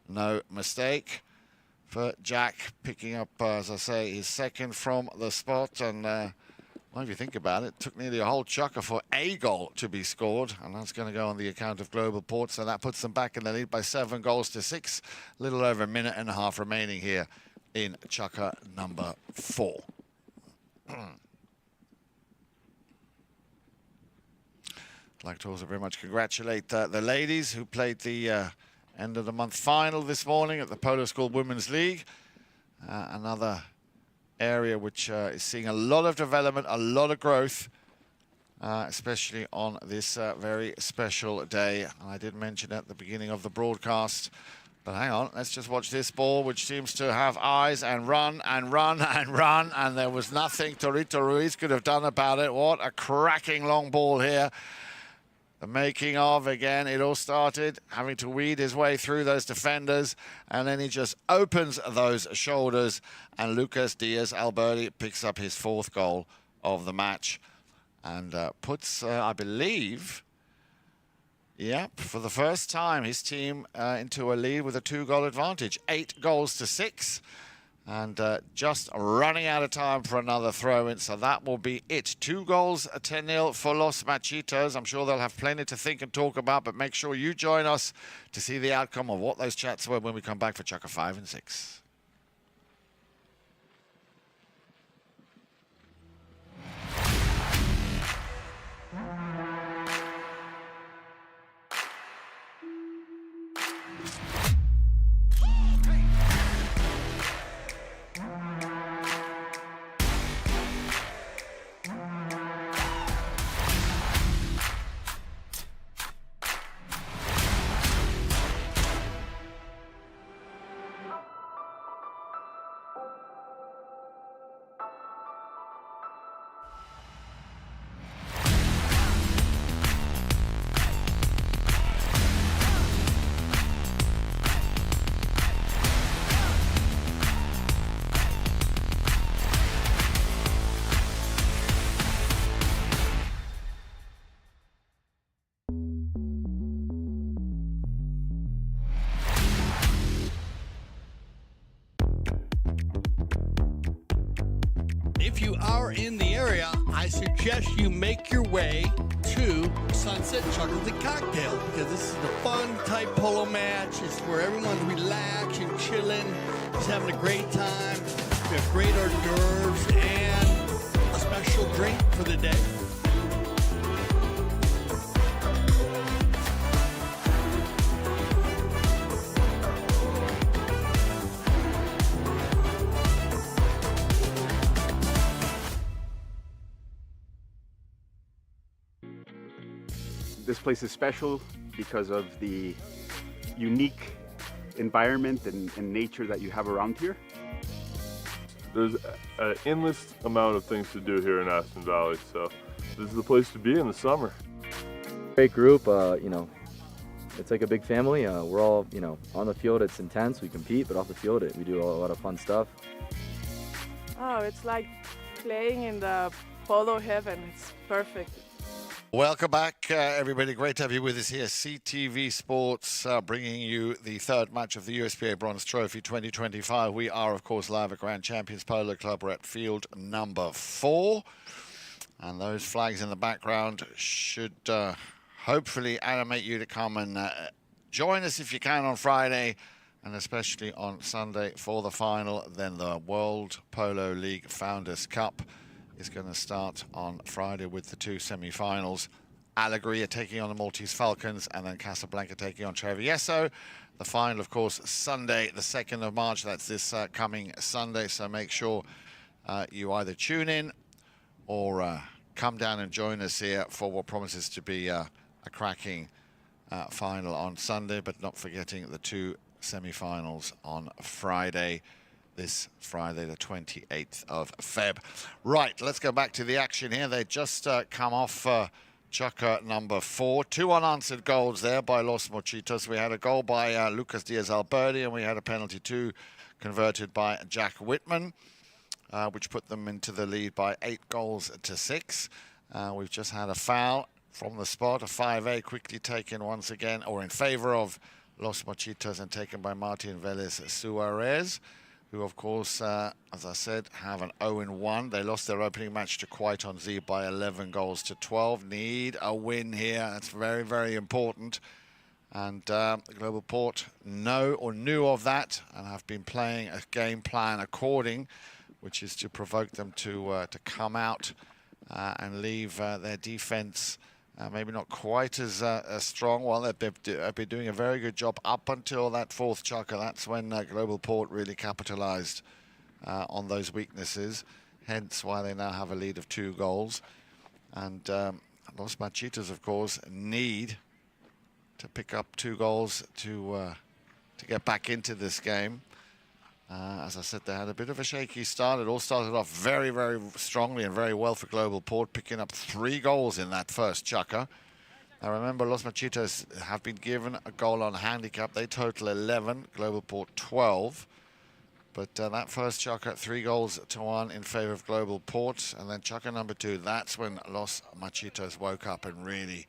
No mistake for Jack, picking up, as I say, his second from the spot. And well, if you think about it, it took nearly a whole chukker for a goal to be scored, and that's going to go on the account of Globalport. So that puts them back in the lead by 7 goals to 6. A little over a minute and a half remaining here in chukker number 4. I'd like to also very much congratulate the ladies who played the end of the month final this morning at the Polo School Women's League. Another area which is seeing a lot of development, a lot of growth, especially on this very special day. I did mention at the beginning of the broadcast, but hang on, let's just watch this ball, which seems to have eyes and run and run and run, and there was nothing Troito Ruiz could have done about it. What a cracking long ball here. The making of, again, it all started having to weed his way through those defenders, and then he just opens those shoulders, and Lucas Diaz Alberdi picks up his 4th goal of the match and puts, I believe, for the first time, his team into a lead with a 2-goal advantage, 8 goals to 6. And just running out of time for another throw-in, so that will be it. 2 goals, 10-0 for Los Machitos. I'm sure they'll have plenty to think and talk about, but make sure you join us to see the outcome of what those chats were when we come back for chukker 5 and 6. If you are in the area, I suggest you make your way to Sunset Chuckles and Cocktail, because this is the fun type polo match. It's where everyone's relaxed and chilling, just having a great time. We have great hors d'oeuvres and a special drink for the day. This place is special because of the unique environment and nature that you have around here. There's an endless amount of things to do here in Aspen Valley, so this is the place to be in the summer. Great group, you know, it's like a big family. We're all, you know, on the field it's intense, we compete, but off the field we do a lot of fun stuff. Oh, it's like playing in the polo heaven. It's perfect. Welcome back, everybody. Great to have you with us here. CTV Sports bringing you the 3rd match of the USPA Bronze Trophy 2025. We are, of course, live at Grand Champions Polo Club. We're at field number 4. And those flags in the background should hopefully animate you to come and join us if you can on Friday, and especially on Sunday for the final. Then the World Polo League Founders Cup is going to start on Friday with the 2 semi-finals. Aguerre taking on the Maltese Falcons, and then Casablanca taking on Travieso. The final, of course, Sunday, the 2nd of March. That's this coming Sunday. So make sure you either tune in or come down and join us here for what promises to be a cracking final on Sunday, but not forgetting the 2 semi-finals on Friday. This Friday, the 28th of Feb. Right, let's go back to the action here. They just come off chukker number 4. 2 unanswered goals there by Los Machitos. We had a goal by Lucas Diaz Alberdi, and we had a penalty 2 converted by Jack Whitman, which put them into the lead by 8 goals to 6. We've just had a foul from the spot, a 5A quickly taken once again, or in favor of Los Machitos and taken by Martin Velez Suarez, who, of course, as I said, have an 0-1. They lost their opening match to Troito Ruiz by 11 goals to 12. Need a win here. That's very, very important. And Globalport knew of that and have been playing a game plan according, which is to provoke them to come out and leave their defense maybe not quite as strong. Well, they've been doing a very good job up until that fourth chukker. That's when Globalport really capitalized on those weaknesses, hence why they now have a lead of 2 goals. And Los Machitos, of course, need to pick up 2 goals to get back into this game. As I said, they had a bit of a shaky start. It all started off very, very strongly and very well for Globalport, picking up 3 goals in that first chukker. Now remember, Los Machitos have been given a goal on handicap. They total 11, Globalport 12. But that first chukker, 3 goals to 1 in favor of Globalport. And then chukker number 2, that's when Los Machitos woke up and really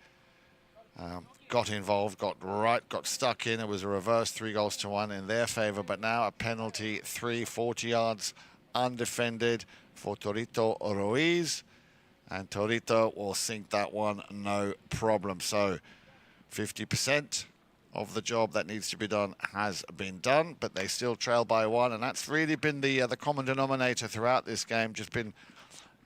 got involved, got stuck in. It was a reverse 3 goals to 1 in their favor, but now a penalty, 40 yards undefended for Troito Ruiz, and Troito will sink that one no problem. So 50% of the job that needs to be done has been done, but they still trail by 1, and that's really been the common denominator throughout this game, just been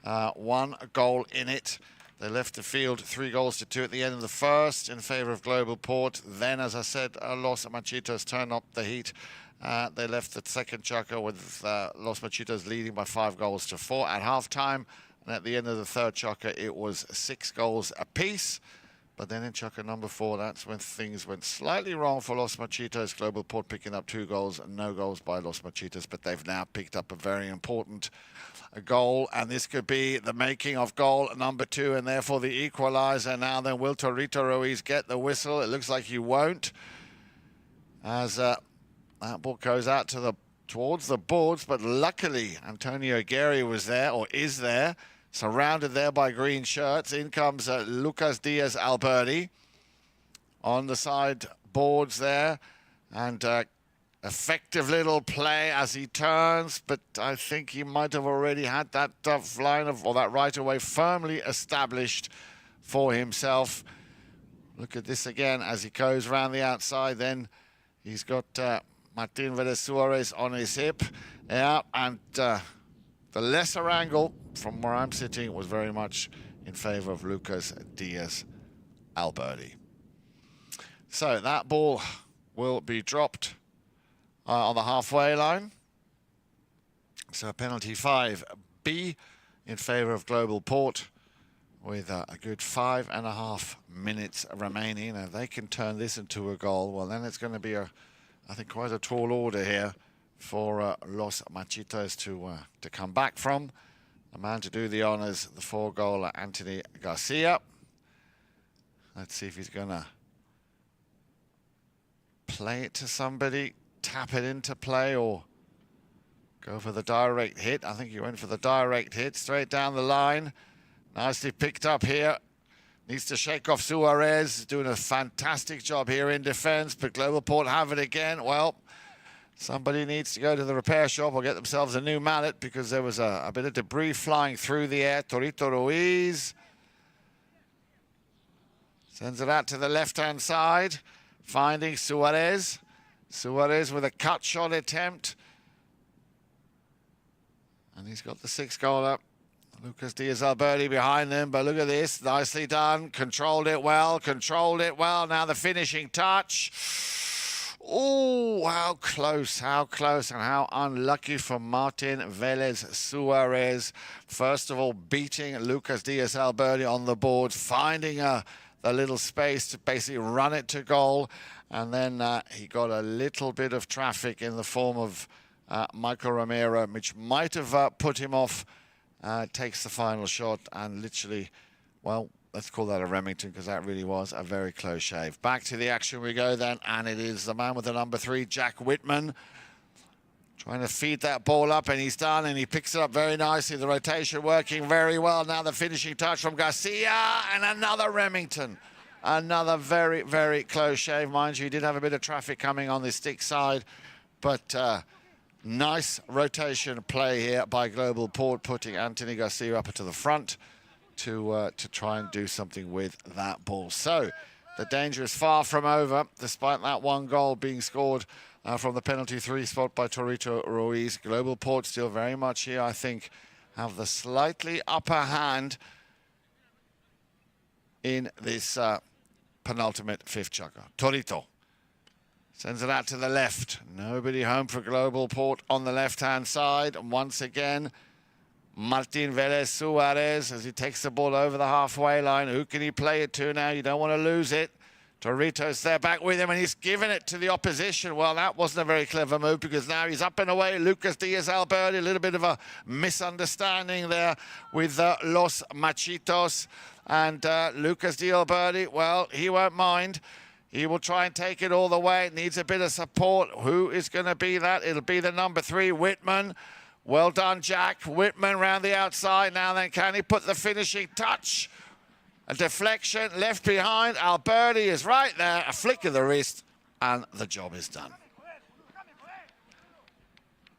1 goal in it. They left the field 3 goals to 2 at the end of the first in favor of Globalport. Then, as I said, Los Machitos turned up the heat. They left the second chukker with Los Machitos leading by 5 goals to 4 at halftime. And at the end of the third chukker, it was 6 goals apiece. But then in chukker number 4, that's when things went slightly wrong for Los Machitos. Globalport picking up 2 goals and no goals by Los Machitos. But they've now picked up a very important goal, and this could be the making of goal number 2 and therefore the equalizer. Now then, will Troito Ruiz get the whistle? It looks like he won't, as that ball goes out towards the boards, but luckily Antonio Aguerre was there, or is there, surrounded there by green shirts. In comes Lucas Diaz Alberdi on the side boards there, and effective little play as he turns, but I think he might have already had that line of, or that right away firmly established for himself. Look at this again as he goes around the outside. Then he's got Martin Velez Suarez on his hip. Yeah, and the lesser angle from where I'm sitting was very much in favor of Lucas Diaz Alberdi. So that ball will be dropped on the halfway line. So penalty 5B in favor of Globalport with a good 5.5 minutes remaining. Now, if they can turn this into a goal, well, then it's going to be, I think, quite a tall order here for Los Machitos to come back from. The man to do the honors, the 4-goaler, Anthony Garcia. Let's see if he's going to play it to somebody, tap it into play, or go for the direct hit. I think he went for the direct hit straight down the line. Nicely picked up here. Needs to shake off Suarez, doing a fantastic job here in defense, but Globalport have it again. Well, somebody needs to go to the repair shop or get themselves a new mallet, because there was a bit of debris flying through the air. Troito Ruiz sends it out to the left-hand side, finding Suarez. Suarez with a cut shot attempt. And he's got the 6-goaler. Lucas Diaz Alberdi behind them, but look at this. Nicely done. Controlled it well. Now the finishing touch. Oh, how close, and how unlucky for Martin Velez Suarez. First of all, beating Lucas Diaz Alberdi on the board, finding the little space to basically run it to goal. And then he got a little bit of traffic in the form of Mikee Romero, which might have put him off. Takes the final shot and literally, well, let's call that a Remington, because that really was a very close shave. Back to the action we go then, and it is the man with the number 3, Jack Whitman, trying to feed that ball up, and he's done, and he picks it up very nicely. The rotation working very well. Now the finishing touch from Garcia, and another Remington. Another very, very close shave. Mind you, he did have a bit of traffic coming on the stick side, but nice rotation play here by Globalport, putting Anthony Garcia up to the front to try and do something with that ball. So the danger is far from over, despite that one goal being scored from the penalty 3 spot by Troito Ruiz. Globalport still very much here, I think, have the slightly upper hand in this penultimate fifth chukker. Troito sends it out to the left. Nobody home for Globalport on the left-hand side. And once again, Martin Velez Suarez as he takes the ball over the halfway line. Who can he play it to now? You don't want to lose it. Torito's there back with him, and he's given it to the opposition. Well, that wasn't a very clever move, because now he's up and away. Lucas Diaz Alberdi, a little bit of a misunderstanding there with Los Machitos. And Lucas Diaz Alberdi, well, he won't mind. He will try and take it all the way. Needs a bit of support. Who is going to be that? It'll be the number 3, Whitman. Well done, Jack. Whitman round the outside. Now then, can he put the finishing touch? A deflection left behind. Alberdi is right there. A flick of the wrist, and the job is done.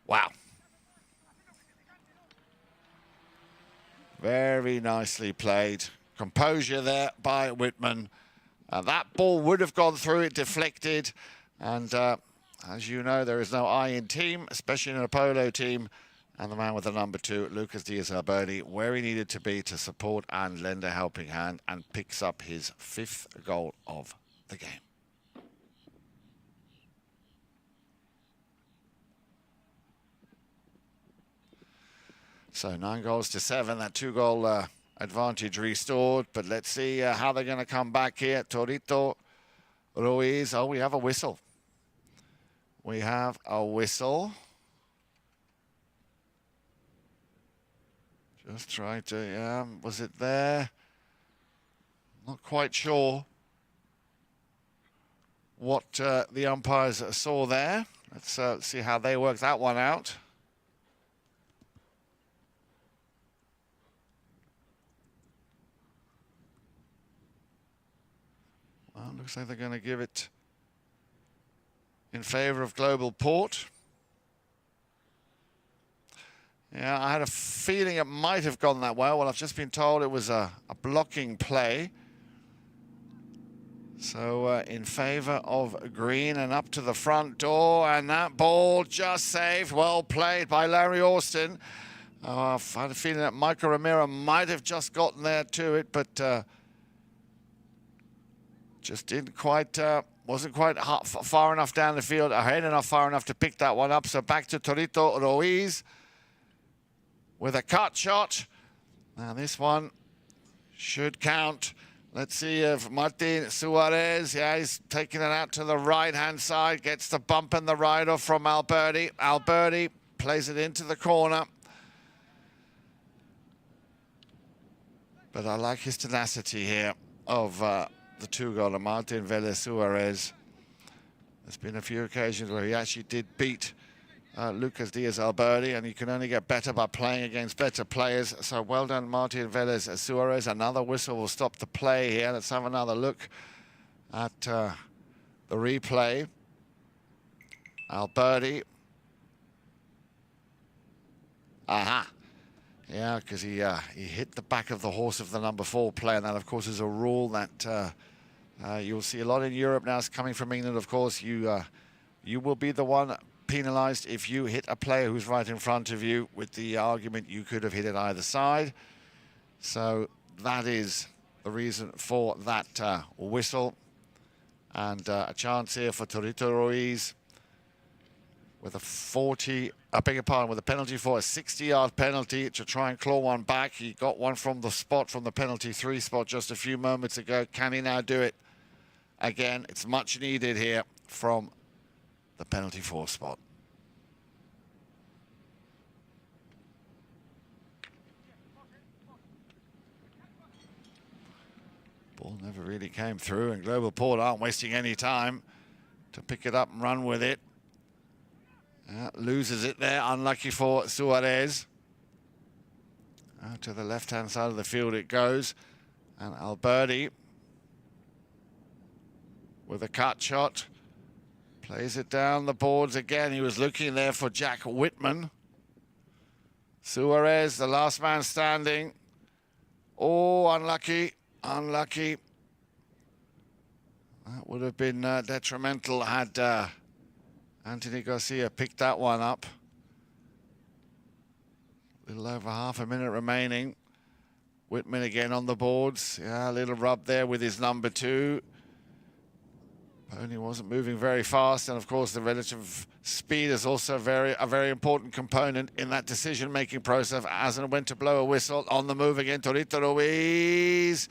Wow. Very nicely played. Composure there by Whitman. That ball would have gone through, it deflected. And as you know, there is no I in team, especially in a polo team. And the man with the number 2, Lucas Diaz Alberdi, where he needed to be to support and lend a helping hand, and picks up his 5th goal of the game. So 9 goals to 7, that 2-goal advantage restored. But let's see how they're going to come back here. Troito Ruiz. Oh, we have a whistle. We have a whistle. Just try to, yeah, was it there? Not quite sure what the umpires saw there. Let's see how they work that one out. Well, looks like they're going to give it in favor of Globalport. Yeah, I had a feeling it might have gone that way. Well, I've just been told it was a blocking play. So in favor of green, and up to the front door, and that ball just saved. Well played by Larry Austin. I had a feeling that Mikee Romero might have just gotten there to it, but just didn't quite, wasn't quite far enough down the field, ahead enough, far enough to pick that one up. So back to Troito Ruiz with a cut shot. Now this one should count. Let's see if Martin Suarez, yeah, he's taking it out to the right-hand side, gets the bump and the ride-off from Alberdi. Alberdi plays it into the corner. But I like his tenacity here of the 2-goaler, Martin Velez Suarez. There's been a few occasions where he actually did beat Lucas Diaz Alberdi, and you can only get better by playing against better players. So well done, Martin Velez Suarez. Another whistle will stop the play here. Let's have another look at the replay. Alberdi. Aha. Yeah, because he hit the back of the horse of the number 4 player. And that, of course, is a rule that you'll see a lot in Europe now. It's coming from England, of course. You will be the one penalized if you hit a player who's right in front of you, with the argument you could have hit it either side. So that is the reason for that whistle. And a chance here for Troito Ruiz with with a penalty for a 60-yard penalty to try and claw one back. He got one from the penalty 3 spot just a few moments ago. Can he now do it again? It's much needed here from the penalty 4 spot. Ball never really came through, and Globalport aren't wasting any time to pick it up and run with it. Loses it there, unlucky for Suarez. To the left-hand side of the field it goes, and Alberdi with a cut shot. Plays it down the boards again. He was looking there for Jack Whitman. Suarez, the last man standing. Oh, unlucky, unlucky. That would have been detrimental had Anthony Garcia picked that one up. A little over half a minute remaining. Whitman again on the boards. Yeah, a little rub there with his number 2. Pony wasn't moving very fast, and of course the relative speed is also a very important component in that decision-making process. As and when to blow a whistle. On the move again, Troito Ruiz.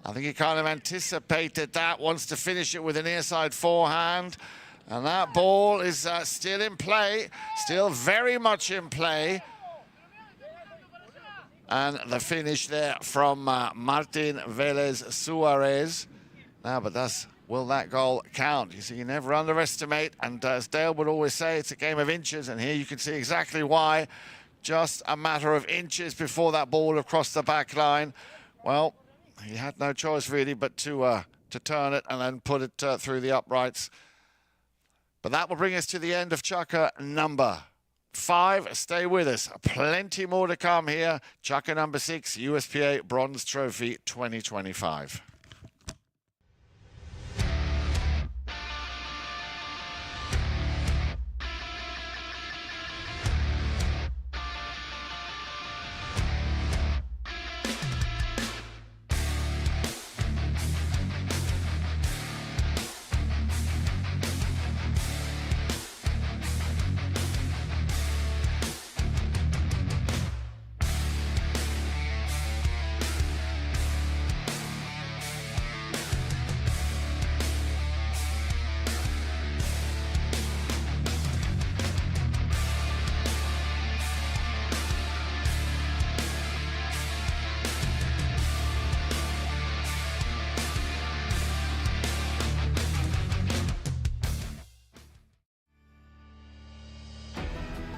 I think he kind of anticipated that, wants to finish it with an near-side forehand. And that ball is still in play, still very much in play. And the finish there from Martin Velez Suarez. Now, but will that goal count? You see, you never underestimate, and as Dale would always say, it's a game of inches, and here you can see exactly why. Just a matter of inches before that ball across the back line. Well, he had no choice really but to turn it and then put it through the uprights. But that will bring us to the end of Chukka number 5. Stay with us. Plenty more to come here. Chukka number 6, USPA Bronze Trophy 2025.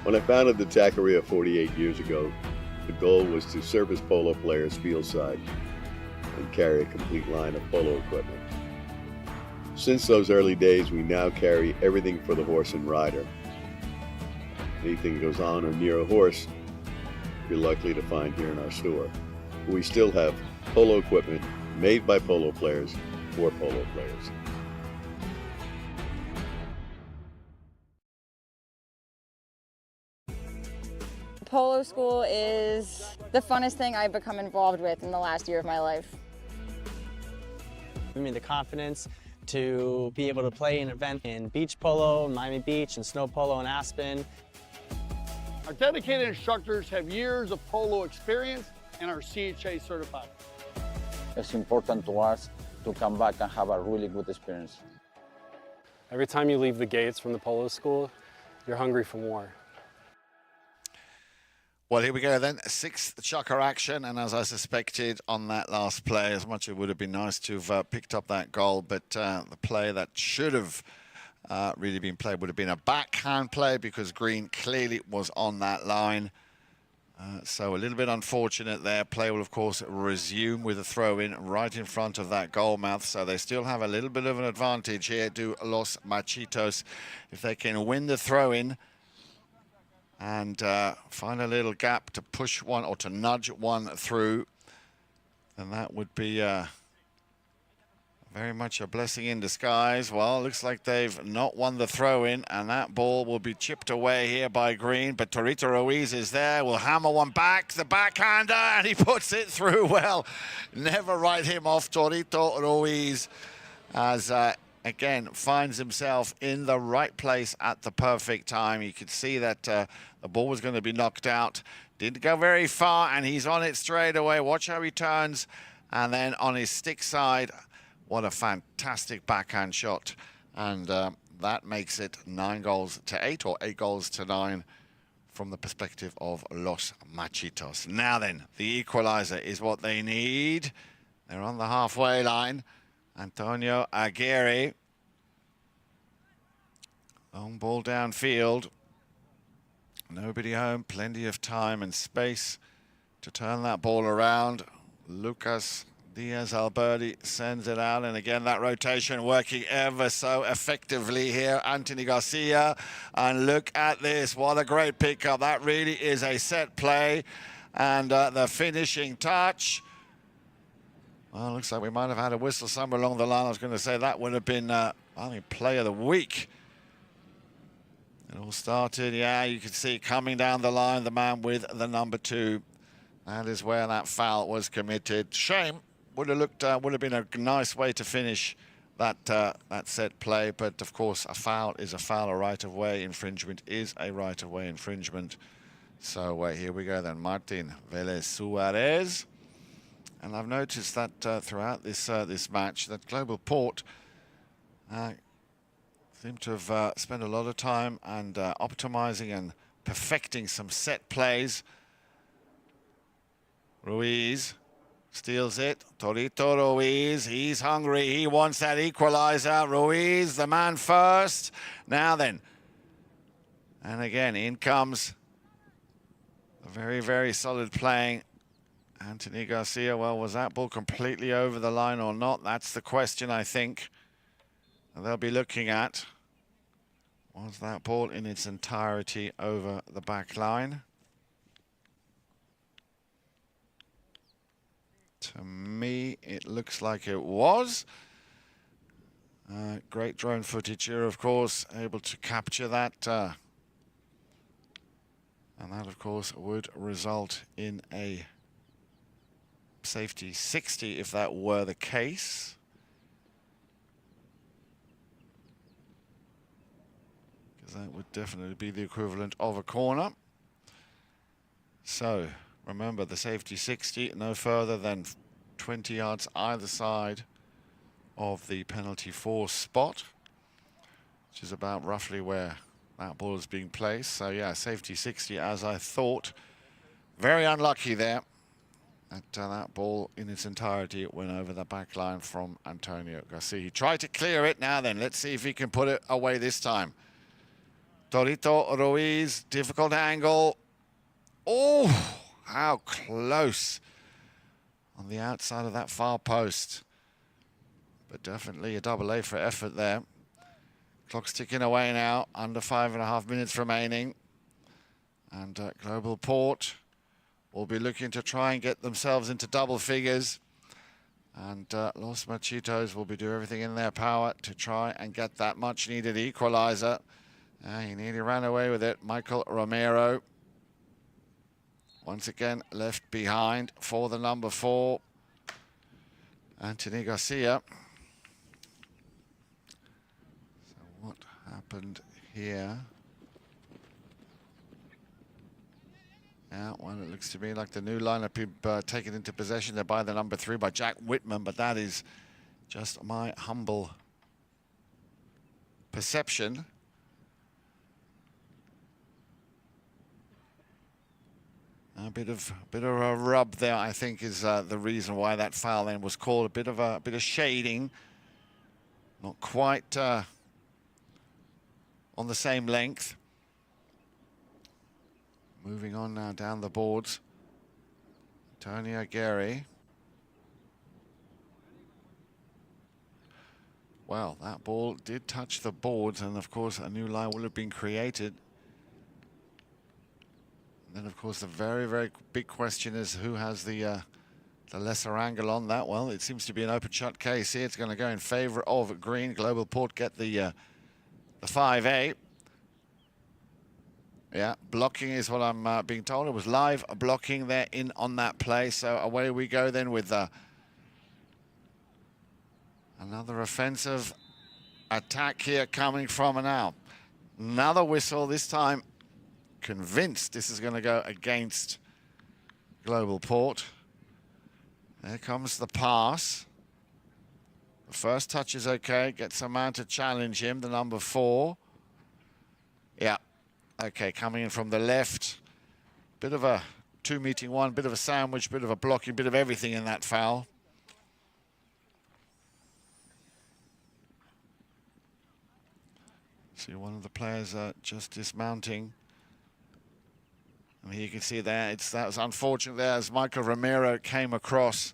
When I founded the taqueria 48 years ago, the goal was to service polo players fieldside and carry a complete line of polo equipment. Since those early days, we now carry everything for the horse and rider. Anything that goes on or near a horse, you're likely to find here in our store. We still have polo equipment made by polo players for polo players. Polo school is the funnest thing I've become involved with in the last year of my life. I mean, the confidence to be able to play an event in beach polo, Miami Beach, and snow polo in Aspen. Our dedicated instructors have years of polo experience and are CHA certified. It's important to us to come back and have a really good experience. Every time you leave the gates from the polo school, you're hungry for more. Well, here we go then. 6th Chukka action, and as I suspected on that last play, as much as it would have been nice to have picked up that goal, but the play that should have really been played would have been a backhand play because Green clearly was on that line. So a little bit unfortunate there. Play will, of course, resume with a throw-in right in front of that goal mouth. So they still have a little bit of an advantage here, do Los Machitos. If they can win the throw-in and find a little gap to push one or to nudge one through, then that would be very much a blessing in disguise. Well, looks like they've not won the throw-in, and that ball will be chipped away here by Green, but Troito Ruiz is there, will hammer one back, the backhander, and he puts it through well. Never write him off, Troito Ruiz, as again, finds himself in the right place at the perfect time. You could see that the ball was going to be knocked out. Didn't go very far, and he's on it straight away. Watch how he turns. And then on his stick side, what a fantastic backhand shot. And that makes it 9-8 or 8-9 from the perspective of Los Machitos. Now then, the equalizer is what they need. They're on the halfway line. Antonio Aguerre. Long ball downfield. Nobody home. Plenty of time and space to turn that ball around. Lucas Diaz Alberdi sends it out, and again that rotation working ever so effectively here. Anthony Garcia, and look at this, what a great pickup. That really is a set play, and the finishing touch. Well, looks like we might have had a whistle somewhere along the line. I was going to say that would have been, I think, play of the week. It all started, yeah, you can see coming down the line, the man with the number 2. That is where that foul was committed. Shame. Would have been a nice way to finish that set play, but of course a foul is a foul. A right-of-way infringement is a right-of-way infringement. So here we go then. Martin Velez Suarez, and I've noticed that throughout this match that Globalport seem to have spent a lot of time and optimizing and perfecting some set plays. Ruiz steals it. Troito Ruiz, he's hungry. He wants that equalizer. Ruiz, the man first. Now then. And again, in comes a very, very solid playing Anthony Garcia. Well, was that ball completely over the line or not? That's the question, I think, they'll be looking at. Was that ball in its entirety over the back line? To me, it looks like it was. Great drone footage here, of course, able to capture that. And that, of course, would result in a safety 60 if that were the case. Because that would definitely be the equivalent of a corner. So remember, the safety 60, no further than 20 yards either side of the penalty 4 spot, which is about roughly where that ball is being placed. So yeah, safety 60 as I thought. Very unlucky there. That ball in its entirety went over the back line from Antonio Garcia. He tried to clear it. Now then, let's see if he can put it away this time. Troito Ruiz, difficult angle. Oh! How close on the outside of that far post. But definitely a double A for effort there. Clock's ticking away now, under 5.5 minutes remaining. And Globalport will be looking to try and get themselves into double figures. And Los Machitos will be doing everything in their power to try and get that much needed equalizer. He nearly ran away with it. Mikee Romero, once again left behind for the number 4, Anthony Garcia. So what happened here? Yeah, well, it looks to me like the new lineup taken into possession there by the number 3 by Jack Whitman, but that is just my humble perception. A bit of a rub there, I think, is the reason why that foul then was called. A bit of shading, not quite on the same length. Moving on now down the boards. Antonio Aguerre. Well, that ball did touch the boards, and of course a new line will have been created. And then, of course, the very, very big question is who has the lesser angle on that. Well, it seems to be an open shut case here. It's going to go in favor of green. Globalport get the 5A. Yeah, blocking is what I'm being told. It was live blocking there in on that play. So away we go then with another offensive attack here coming from now. Another whistle, this time convinced this is going to go against Globalport. There comes the pass. The first touch is okay. Gets a man to challenge him, the number 4. Yeah. Okay, coming in from the left. Bit of a 2-meeting-1, bit of a sandwich, bit of a blocking, bit of everything in that foul. See one of the players just dismounting. And here you can see there, that was unfortunate there as Mikee Romero came across.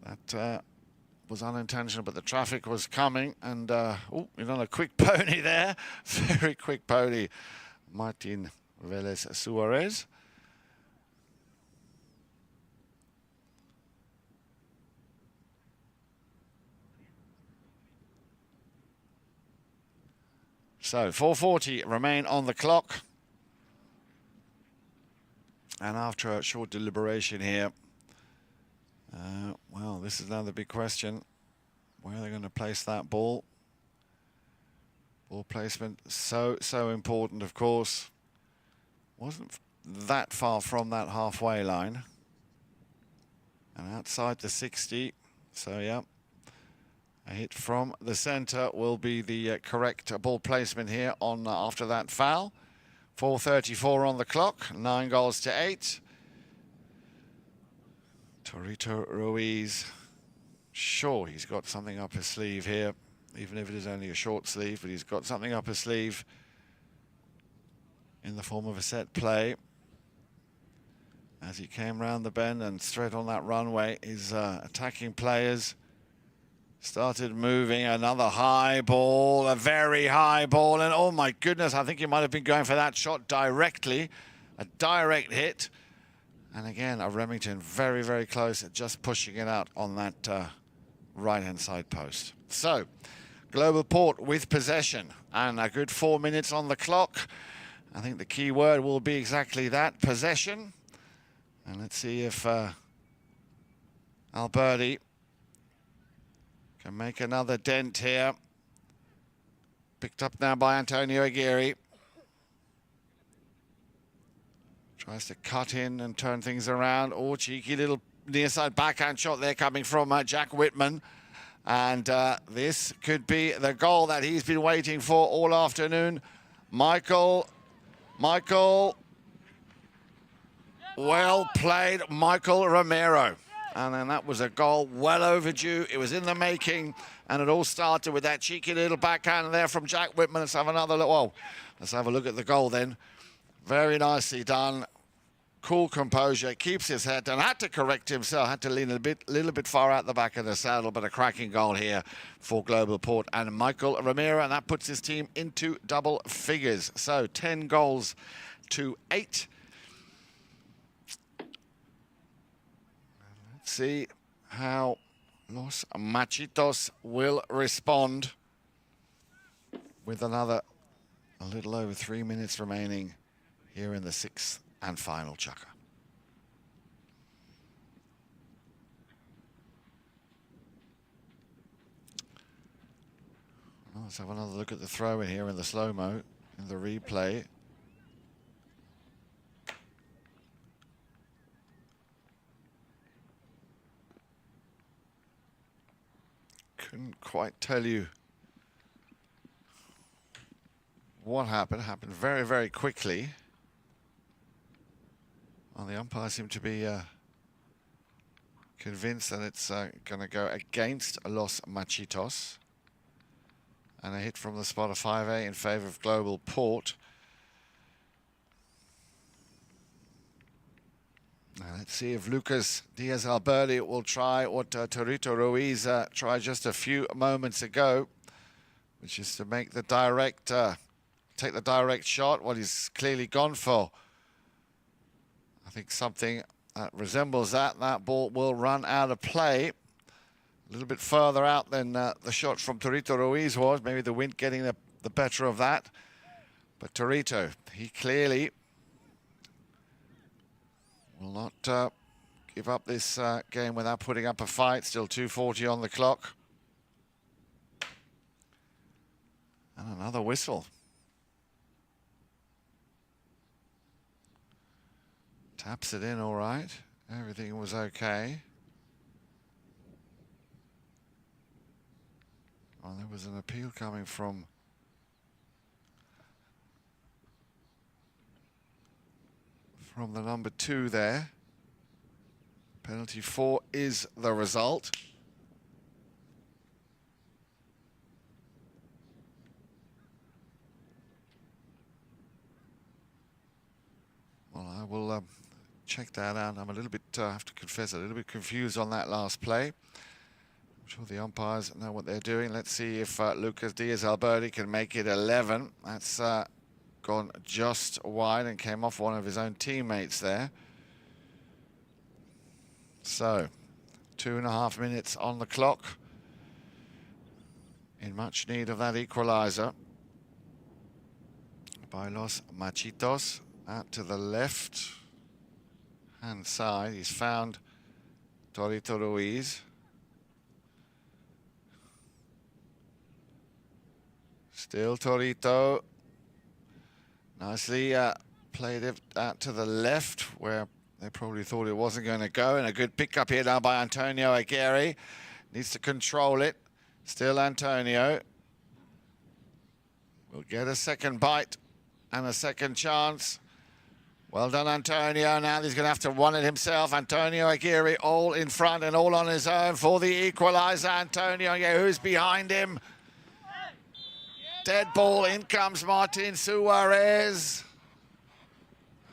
That was unintentional, but the traffic was coming, and oh, you're on a quick pony there. Very quick pony. Martin Velez Suarez. So 4:40 remain on the clock. And after a short deliberation here, well, this is another big question. Where are they going to place that ball? Ball placement, so important, of course. Wasn't that far from that halfway line. And outside the 60, so yeah. A hit from the centre will be the correct ball placement here on after that foul. 4:34 on the clock, 9 goals to 8. Troito Ruiz, sure, he's got something up his sleeve here, even if it is only a short sleeve, but he's got something up his sleeve in the form of a set play. As he came round the bend and straight on that runway, his attacking players started moving. Another high ball, a very high ball, and oh my goodness, I think he might have been going for that shot directly. A direct hit. And again, a Remington very, very close at just pushing it out on that right-hand side post. So, Globalport with possession and a good 4 minutes on the clock. I think the key word will be exactly that, possession. And let's see if Alberdi can make another dent here. Picked up now by Antonio Aguerre. Tries to cut in and turn things around. Oh, cheeky little near side backhand shot there coming from Jack Whitman. And this could be the goal that he's been waiting for all afternoon. Michael, well played, Mikee Romero. And then that was a goal well overdue. It was in the making, and it all started with that cheeky little backhand there from Jack Whitman. Let's have another look. Oh, let's have a look at the goal then. Very nicely done. Cool composure, keeps his head down. Had to correct himself, had to lean a little bit far out the back of the saddle, but a cracking goal here for Globalport and Mikee Romero, and that puts his team into double figures. So 10 goals to 8. Let's see how Los Machitos will respond with another a little over 3 minutes remaining here in the 6th and final chukker. Well, let's have another look at the throw in here in the slow-mo, in the replay. Couldn't quite tell you what happened. It happened very, very quickly. Well, the umpire seemed to be convinced that it's going to go against Los Machitos. And a hit from the spot of 5A in favor of Globalport. Now let's see if Lucas Diaz-Alberdi will try what Troito Ruiz tried just a few moments ago, which is to make the direct, take the direct shot. What he's clearly gone for, I think something that resembles that. That ball will run out of play. A little bit further out than the shot from Troito Ruiz was. Maybe the wind getting the better of that. But Troito, he clearly will not give up this game without putting up a fight. Still 2:40 on the clock. And another whistle. Taps it in all right. Everything was okay. Well, there was an appeal coming from the number 2 there. Penalty 4 is the result. Well, I will check that out. I'm a little bit, I have to confess, a little bit confused on that last play. I'm sure the umpires know what they're doing. Let's see if Lucas Diaz-Alberdi can make it 11. That's gone just wide and came off one of his own teammates there. So, 2.5 minutes on the clock. In much need of that equalizer. By Los Machitos. Out to the left hand side. He's found Troito Ruiz. Still Troito. Nicely played it out to the left where they probably thought it wasn't going to go. And a good pickup here now by Antonio Aguerre. Needs to control it. Still Antonio. Will get a second bite and a second chance. Well done, Antonio. Now he's going to have to run it himself. Antonio Aguirre all in front and all on his own for the equalizer. Antonio, yeah, who's behind him? Dead ball. In comes Martin Suarez.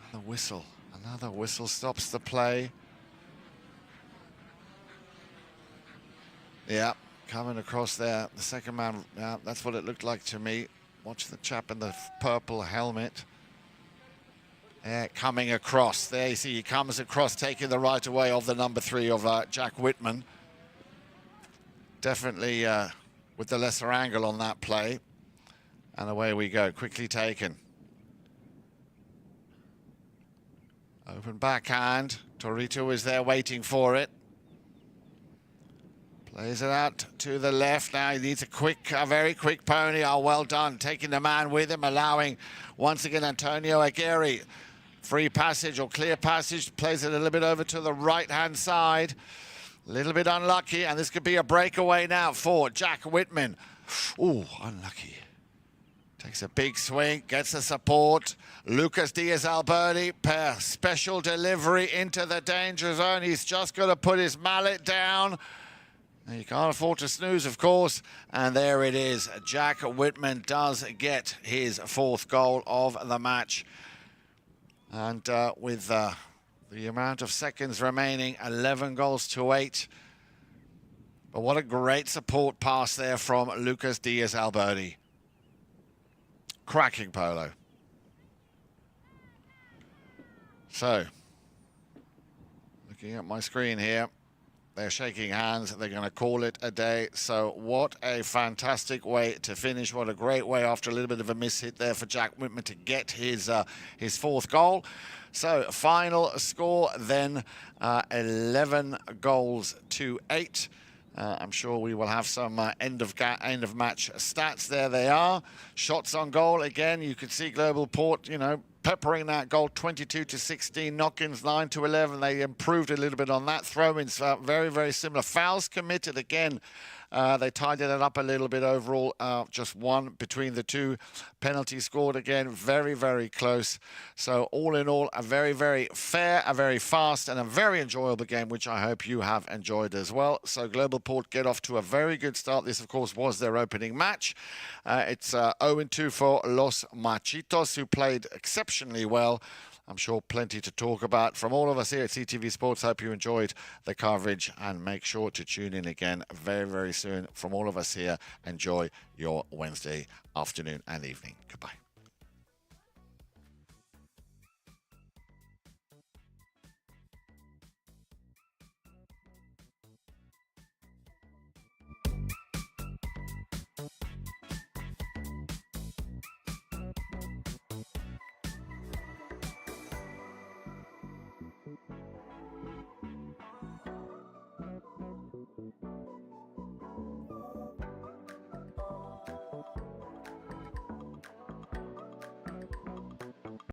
Another whistle. Another whistle stops the play. Yeah, coming across there. The second man, yeah, that's what it looked like to me. Watch the chap in the purple helmet. Yeah, coming across. There you see he comes across, taking the right away of the number 3 of Jack Whitman. Definitely with the lesser angle on that play. And away we go, quickly taken. Open backhand. Troito is there waiting for it. Plays it out to the left. Now he needs a very quick pony. Oh, well done. Taking the man with him, allowing once again Antonio Aguirre free passage or clear passage. Plays it a little bit over to the right-hand side. A little bit unlucky, and this could be a breakaway now for Jack Whitman. Ooh, unlucky. Takes a big swing, gets the support. Lucas Diaz-Alberdi, special delivery into the danger zone. He's just got to put his mallet down. And you can't afford to snooze, of course. And there it is. Jack Whitman does get his 4th goal of the match. And with the amount of seconds remaining, 11 goals to 8. But what a great support pass there from Lucas Diaz-Alberdi. Cracking polo. So, looking at my screen here, they're shaking hands. They're going to call it a day. So what a fantastic way to finish. What a great way after a little bit of a miss hit there for Jack Whitman to get his 4th goal. So final score then 11 goals to 8. I'm sure we will have some end of match stats. There they are. Shots on goal again. You could see Globalport, you know, peppering that goal. 22 to 16. Knock-ins 9 to 11. They improved a little bit on that. Throw-ins very, very similar. Fouls committed again. They tidied it up a little bit overall. Just 1 between the 2. Penalty scored again. Very, very close. So all in all, a very, very fair, a very fast, and a very enjoyable game, which I hope you have enjoyed as well. So Globalport get off to a very good start. This, of course, was their opening match. It's 0-2 for Los Machitos, who played exceptionally well. I'm sure plenty to talk about from all of us here at CTV Sports. Hope you enjoyed the coverage, and make sure to tune in again very, very soon. From all of us here, enjoy your Wednesday afternoon and evening. Goodbye.